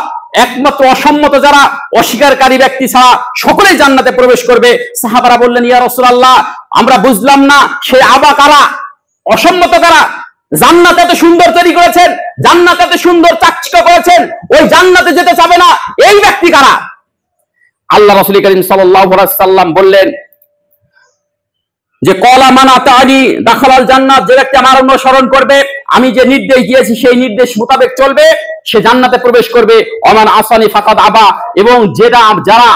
একমাত্র অসম্মত যারা, অস্বীকারী ব্যক্তি ছাড়া সকলেই জান্নাতে প্রবেশ করবে। সাহাবারা বললেন, ইয়া রাসূলুল্লাহ, আমরা বুঝলাম না সে আবা কারা, অসম্মত কারা? জান্নাত এত সুন্দর তৈরি করেছেন, জান্নাত এত সুন্দর চাকচিক্য করেছেন, ওই জান্নাতে যেতে চাবে না, এই ব্যক্তি কারা? আল্লাহ রাসূল কারীম সাল্লাল্লাহু আলাইহি ওয়াসাল্লাম বললেন যে কলা মান আতানি দাখালাল জান্নাত, যে ব্যক্তি আমার অনুসরণ করবে, আমি যে নির্দেশ দিয়েছি সেই নির্দেশ মোতাবেক চলবে, সে জান্নাতে প্রবেশ করবে। ওমান আসানি ফাকাদ আবা, এবং যারা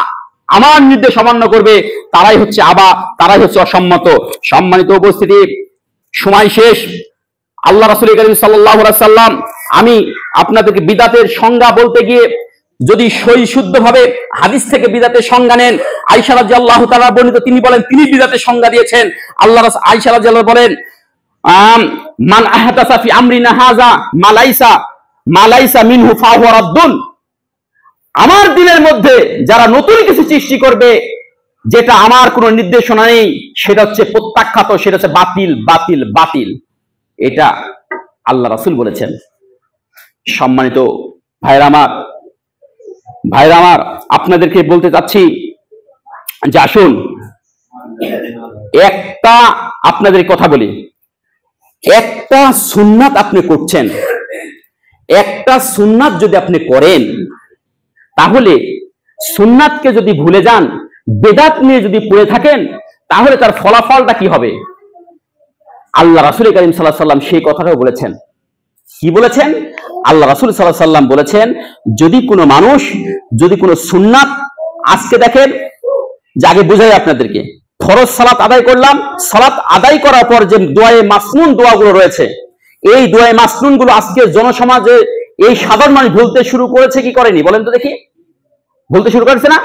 আমার নির্দেশ অমান্য করবে তারাই হচ্ছে আবা, তারাই হচ্ছে অসম্মত। সম্মানিত উপস্থিতি, সময় শেষ। আল্লাহ রাসূল কারীম সাল্লাল্লাহু আলাইহি ওয়াসাল্লাম, আমি আপনাদেরকে বিদআতের সংজ্ঞা বলতে গিয়ে যদি সহি শুদ্ধভাবে হাদিস থেকে বিদআতের সংজ্ঞা নেন, আয়েশা রাদিয়াল্লাহু তাআলা বর্ণিত, তিনি বলেন, তিনি বিদআতের সংজ্ঞা দিয়েছেন। আল্লাহ রাসূল আয়েশা রাদিয়াল্লাহু বলেন, মান আহদাসা ফি আমরিনা হাযা মা লাইসা মিনহু ফাহুয়া রাদ্দুন, আমার দিনের মধ্যে যারা নতুন কিছু সৃষ্টি করবে যেটা আমার কোনো নির্দেশনা নেই, সেটা হচ্ছে প্রত্যাখ্যাত, সেটা হচ্ছে বাতিল, বাতিল, বাতিল। এটা আল্লাহ রাসূল বলেছেন। সম্মানিত ভাইরা আমার, আপনাদেরকে বলতে চাচ্ছি যে আসুন একটা আপনাদের কথা বলি, একটা সুন্নাত আপনি করছেন, একটা সুন্নাত যদি আপনি করেন, তাহলে সুন্নাতকে যদি ভুলে যান, বেদাত নিয়ে যদি পড়ে থাকেন, তাহলে তার ফলাফলটা কি হবে? আল্লাহ রাসূল কারীম সাল্লাল্লাহু আলাইহি ওয়াসাল্লাম সেই কথাটাও বলেছেন। কি বলেছেন? আল্লাহ রাসূল সাল্লাল্লাহু আলাইহি ওয়াসাল্লাম বলেছেন, যদি কোনো মানুষ, যদি কোনো সুন্নাত, আজকে দেখেন যে আগে বোঝাই আপনাদেরকে, ফরজ সালাত আদায় করলাম, সালাত আদায় করার পর যে দোয়ায়ে মাসনুন দোয়াগুলো রয়েছে, এই দোয়ায়ে মাসনুন গুলো আজকে জনসমাজে এই সাধারণ মানুষ ভুলতে শুরু করেছে কি করেনি? বলেন তো দেখি। ভুলতে শুরু করেছে না?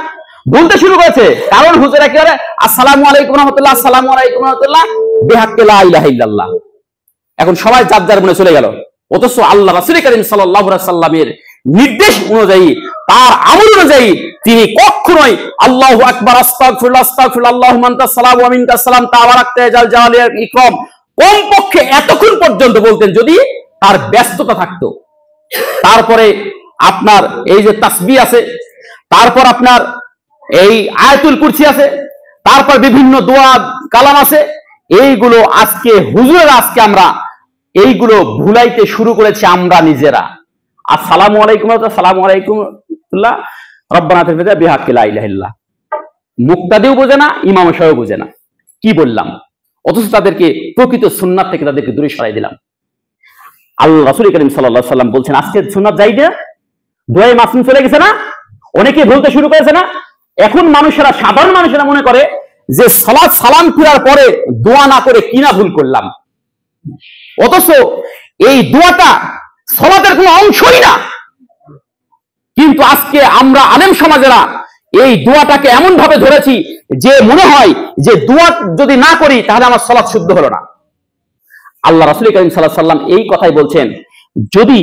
ভুলতে শুরু করেছে। কারণ হুজুরা কি করে, আসসালামু আলাইকুম রাহমাতুল্লাহ, আসসালামু আলাইকুম রাহমাতুল্লাহ, বিহাক্কে লা ইলাহা ইল্লাল্লাহ। এখন সবাই যার যার মনে চলে গেল, অথচ আল্লাহ রাসূল কারীম সাল্লাল্লাহু আলাইহি ওয়াসাল্লামের নির্দেশ অনুযায়ী, তার আমল অনুযায়ী তিনি কখনোই আল্লাহু আকবার, আস্তাগফিরুল্লাহ, আস্তাগফিরুল্লাহ, আল্লাহুম্মা আনতাস সালাম ওয়া মিনকাস সালাম, তাবারাকতা ইয়া যাল জালালি ওয়াল ইকরাম, কমপক্ষে এতক্ষণ পর্যন্ত বলতেন যদি তার ব্যস্ততা থাকতো। তারপরে আপনার এই যে তাসবিহ আছে, তারপর আপনার এই আয়াতুল কুরসি আছে, তারপর বিভিন্ন দোয়া কালাম আছে, এইগুলো আজকে হুজুরেরা, আজকে আমরা এইগুলো ভুলাইতে শুরু করেছি আমরা নিজেরা। আসসালামু আলাইকুম, আসসালামু আলাইকুম রব্বানা তাগফির বিহাক্কি লা ইলাহা ইল্লাল্লাহ, মুক্তাদিও বোঝে না, ইমাম সাহেব বোঝে না কি বললাম, অথচ তাদেরকে প্রকৃত সুন্নাত থেকে তাদেরকে দূরে সরাই দিলাম। আল্লাহ রাসূল কারীম সাল্লাল্লাহু আলাইহি ওয়াসাল্লাম বলছেন, আজকে সুন্নাত যাই না, দোয়ায়ে মাসনুন চলে গেছে না, অনেকে বলতে শুরু করেছে না। এখন মানুষেরা, সাধারণ মানুষেরা মনে করে যে সালাত সালাম ফিরার পরে দোয়া না করে কি না ভুল করলাম, অথচ এই দোয়াটা সালাতের কোনো অংশই না। কিন্তু আজকে আমরা আলেম সমাজেরা এই দোয়াটাকে এমন ভাবে ধরেছি যে মনে হয় যে দোয়া যদি না করি তাহলে আমার সালাত শুদ্ধ হলো না। আল্লাহ রাসূল কারীম সাল্লাল্লাহু আলাইহি ওয়াসাল্লাম এই কথাই বলছেন, যদি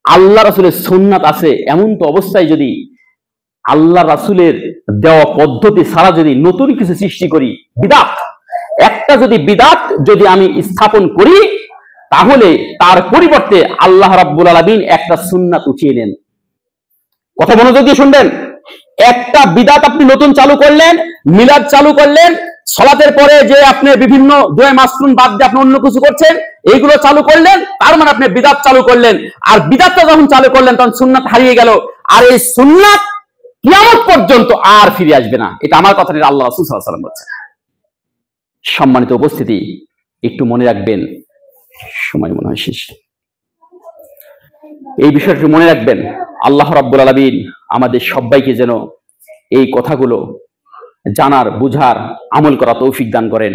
আল্লাহ রাসূলের সুন্নাত আছে, এমন তো অবস্থায় যদি আল্লাহ রাসূলের দেওয়া পদ্ধতি ছাড়া যদি নতুন কিছু সৃষ্টি করি, বিদআত, একটা যদি বিদআত যদি আমি স্থাপন করি, তাহলে তার পরিবর্তে আল্লাহ রাব্বুল আলামিন একটা সুন্নাত উঠিয়ে নেন। কথা মনোযোগ দিয়ে শুনবেন। একটা বিদআত আপনি নতুন চালু করলেন, মিলাদ চালু করলেন, সালাতের পরে যে আপনি বিভিন্ন দোয়া মাসনুন বাদ দিয়ে আপনি অন্য কিছু করছেন, এইগুলো চালু করলেন, তার মানে আপনি বিদআত চালু করলেন। আর বিদআতটা যখন চালু করলেন তখন সুন্নাত হারিয়ে গেল, আর এই সুন্নাত কিয়ামত পর্যন্ত আর ফিরে আসবে না। এটা আমার কথা না, আল্লাহ রাসূল সাল্লাল্লাহু আলাইহি ওয়াসাল্লাম বলেছেন। সম্মানিত উপস্থিতি, একটু মনে রাখবেন, সময় মনে হয় শেষ, এই বিষয়টি মনে রাখবেন। আল্লাহ রাব্বুল আলামিন আমাদের সবাইকে যেন এই কথাগুলো জানার, বুঝার, আমল করা তৌফিক দান করেন।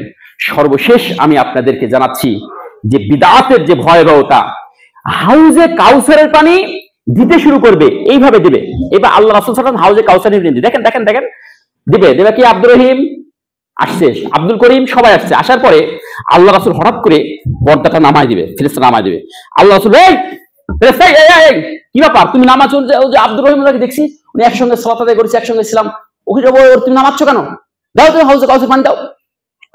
সর্বশেষ আমি আপনাদেরকে জানাচ্ছি যে বিদআতের যে ভয়াবহতা, হাউজে কাউসারের পানি দিতে শুরু করবে, এইভাবে দিবে। এবার আল্লাহ রাসূল সাল্লাল্লাহু আলাইহি ওয়াসাল্লাম হাউজে কাউসার নিয়ে দেখেন দেখেন দেখেন দিবে কি আব্দুর রহিম আসছে, আব্দুল করিম, সবাই আসছে। আসার পরে আল্লাহ রাসূল হঠাৎ করে পর্দাটা নামায় দিবে, ফেরেশতা নামায় দিবে। আল্লাহ রাসূল, এই ফেরেশতা, এই কি ব্যাপার, তুমি নামাচ্ছ? যে আব্দুর রহিম দেখছি উনি একসঙ্গে সালাত আদায় করেছে, একসঙ্গে ছিলাম, ওকে যাবো, তুমি নামাচ্ছ কেন? দাও তুমি হাউজে কাউসার পানি দাও।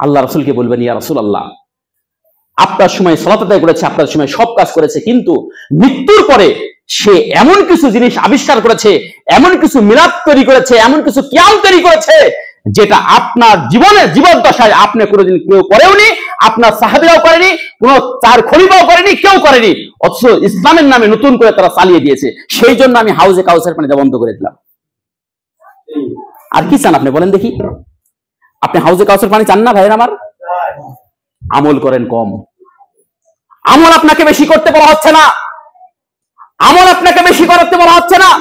আল্লাহ রাসূলকে বলবেন, ইয়া রাসূলুল্লাহ, আপনার সময় সালাত আদায় করেছে, আপনার সময় সব কাজ করেছে, কিন্তু মৃত্যুর পরে সে এমন কিছু জিনিস আবিষ্কার করেছে, এমন কিছু মিলাদ তৈরি করেছে, এমন কিছু কিয়াম তৈরি করেছে, যেটা আপনার জীবনের জীবদ্দশায় আপনি কোনোদিন কেউ করেওনি, আপনার সাহাবীরাও করেনি, কোন চার খলিফাও করেনি, কেউ করেনি, অথচ ইসলামের নামে নতুন করে তারা চালিয়ে দিয়েছে। সেই জন্য আমি হাউজে কাউসার পানি দেওয়া বন্ধ করে দিলাম। আর কি চান আপনি বলেন দেখি? আপনি হাউজে কাউসার পানি চান না ভাইয়ের আমার? আমল করেন কম। আমল আপনাকে বেশি করতে বলা হচ্ছে না, আমল আপনাকে বেশি করতে বলা হচ্ছে না।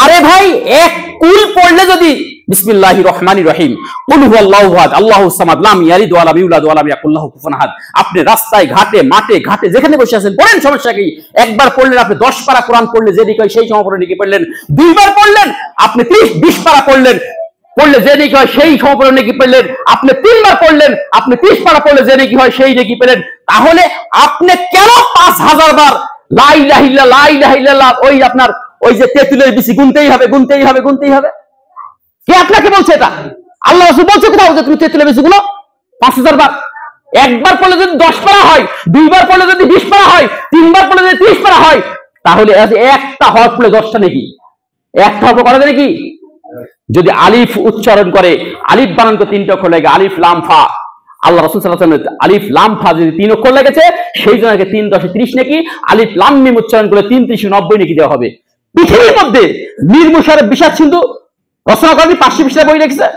আরে ভাই, এক কুল পড়লে যদি বিসমিল্লাহির রহমানির রহিম, কুল হুয়াল্লাহু আহাদ আল্লাহুস সামাদ লাম ইয়ালিদ ওয়া লাম ইউলাদ ওয়া লাম ইয়াকুল লাহু কুফুয়ান আহাদ, আপনি রাস্তায় ঘাটে মাঠে ঘাটে যেখানে বসে আছেন পড়েন, সমস্যা কি? একবার পড়লেন আপনি 10 পারা কোরআন পড়লে যে নেকি হয় সেই সমপরিমাণ নেকি পড়লেন। দুইবার পড়লেন আপনি 30-20 পারা পড়লে যে নেকি হয় সেই সমপরিমাণ নেকি পেলেন। আপনি 3বার পড়লেন, আপনি 30 পারা পড়লে যে নেকি হয় সেই নেকি পেলেন। তাহলে আপনি কেন 5000 বার লা ইলাহা ইল্লাল্লাহ লা ইলাহা ইল্লাল্লাহ ওই আপনার ওই যে তেঁতুলের বিচি গুনতেই হবে? কে আপনাকে বলছে এটা? আল্লাহ রাসূল বলছে কোথাও যে তুমি তেঁতুলের বিচি গুলো 5000 বার? একবার পড়লে যদি 10 পারা হয়, দুইবার পড়লে যদি 20 পারা হয়, 3বার পড়লে যদি 30 পারা হয়, তাহলে একটা হরফ পড়লে 10টা নাকি? একটা হরফ করা যায় নাকি? যদি আলিফ উচ্চারণ করে, আলিফ বানান তো 3টা অক্ষর লাগে, আলিফ লাম ফা। আল্লাহ রাসূল সাল্লাল্লাহু আলাইহি ওয়াসাল্লাম আলিফ লাম ফা যদি 3 অক্ষর লেগেছে, সেই জন্য 3 × 10 = 30 নাকি। আলিফ লাম মিম উচ্চারণ করলে 3 × 30 = 90 নাকি দেওয়া হবে। পৃথিবীর মধ্যে মীর মুশাররফ বিশ্বাস সিন্ধু রচনা করেনি, 500 পৃষ্ঠার বই লিখেছে।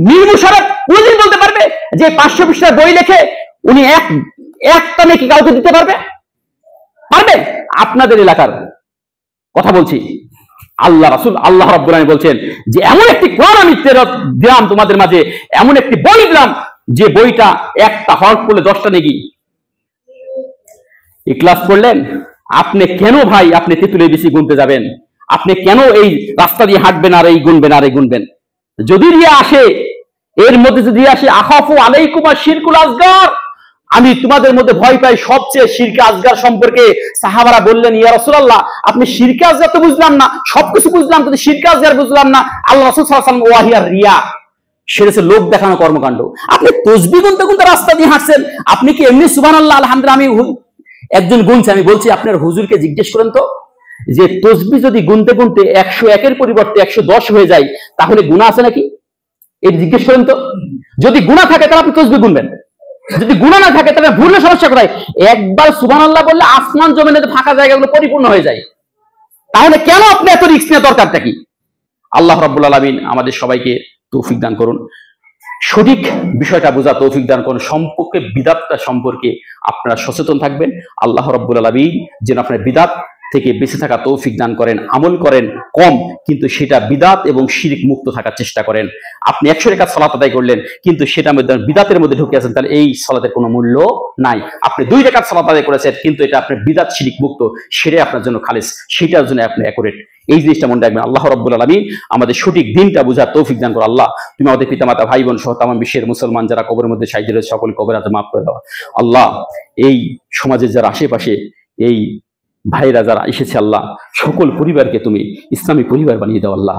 মীর মুশাররফ কোনদিন বলতে পারবে যে 500 পৃষ্ঠার বই লিখে উনি একটা নাকি কাউকে দিতে পারবে? আপনাদের এলাকার কথা বলছি। আল্লাহ রাসূল, আল্লাহ রাব্বুল আলামিন বলছেন যে এমন একটি কোরআন আমি দিলাম তোমাদের মাঝে, এমন একটি বই দিলাম যে বইটা একটা হরফ পড়লে 10টা নেকি। ইখলাস পড়লেন আপনি কেন ভাই আপনি তেঁতুলের বিচি গুনতে যাবেন? আপনি কেন এই রাস্তা দিয়ে হাঁটবেন আর এই গুনবেন? যদি রিয়া আসে, এর মধ্যে যদি আসে আখাফু আলাইকুম আশ-শিরকুল আসগার, আমি তোমাদের মধ্যে ভয় পাই সবচেয়ে শিরকে আসগার সম্পর্কে। সাহাবারা বললেন, ইয়া রাসূলুল্লাহ, আপনি শিরকে আসগার তো বুঝলাম না, সবকিছু বুঝলাম কিন্তু শিরকে আসগার বুঝলাম না। আল্লাহ রাসূল সাল্লাল্লাহু আলাইহি ওয়াসাল্লাম, ওয়াহিয়া রিয়া, সেটা হচ্ছে লোক দেখানো কর্মকাণ্ড। আপনি তাসবিহ গুনতে রাস্তা দিয়ে হাঁটছেন, আপনি কি এমনি সুবহানাল্লাহ আলহামদুলিল্লাহ আমি একজন গুনছে, আমি বলছি আপনার হুজুরকে জিজ্ঞেস করেন তো যে তাসবিহ যদি গুনতে 101-এর পরিবর্তে 110 হয়ে যায়, তাহলে গুনাহ আছে নাকি? এই জিজ্ঞেস করেন তো। যদি গুনাহ থাকে তাহলে আপনি তাসবিহ গুনবেন, যদি গুনাহ না থাকে তাহলে ভুললে সমস্যা কোথায়? একবার সুবহানাল্লাহ বললে আসমান জমিনে ফাঁকা জায়গাগুলো পরিপূর্ণ হয়ে যায়। তাহলে কেন আপনি এত রিস্ক নেওয়ার দরকারটা কি? আল্লাহ রাব্বুল আলামিন আমাদের সবাইকে তৌফিক দান করুন, সঠিক বিষয়টা বোঝা তৌফিক দান করুন। সম্পর্কে বিদআতটা সম্পর্কে আপনারা সচেতন থাকবেন। আল্লাহ রাব্বুল আলামিন যেন আপনার বিদআত থেকে বেঁচে থাকা তৌফিক দান করেন। আমল করেন কম, কিন্তু সেটা বিদআত এবং শিরক মুক্ত থাকার চেষ্টা করেন। আপনি 100 রাকাত সালাত আদায় করলেন কিন্তু সেটার মধ্যে বিদআতের মধ্যে ঢুকে আছেন, তাহলে এই সালাতের কোনো মূল্য নাই। আপনি 2 রাকাত সালাত আদায় করেছেন কিন্তু এটা আপনার বিদআত শিরক মুক্ত, সেটাই আপনার জন্য খালেস, সেটার জন্য আপনি অ্যাকুরেট। এই জিনিসটা মনে রাখবেন। আল্লাহ রাব্বুল আলামিন আমাদের সঠিক দিনটা বোঝার তৌফিক দান করো। আল্লাহ, তুমি আমাদের পিতামাতা ভাই বোন সহ তামাম বিশ্বের মুসলমান যারা কবরের মধ্যে সাইজে রয়েছে সকল কবর আজ মাফ করে দাও। আল্লাহ, এই সমাজের যারা আশেপাশে এই ভাইরা যারা এসেছে, আল্লাহ সকল পরিবারকে তুমি ইসলামী পরিবার বানিয়ে দাও। আল্লাহ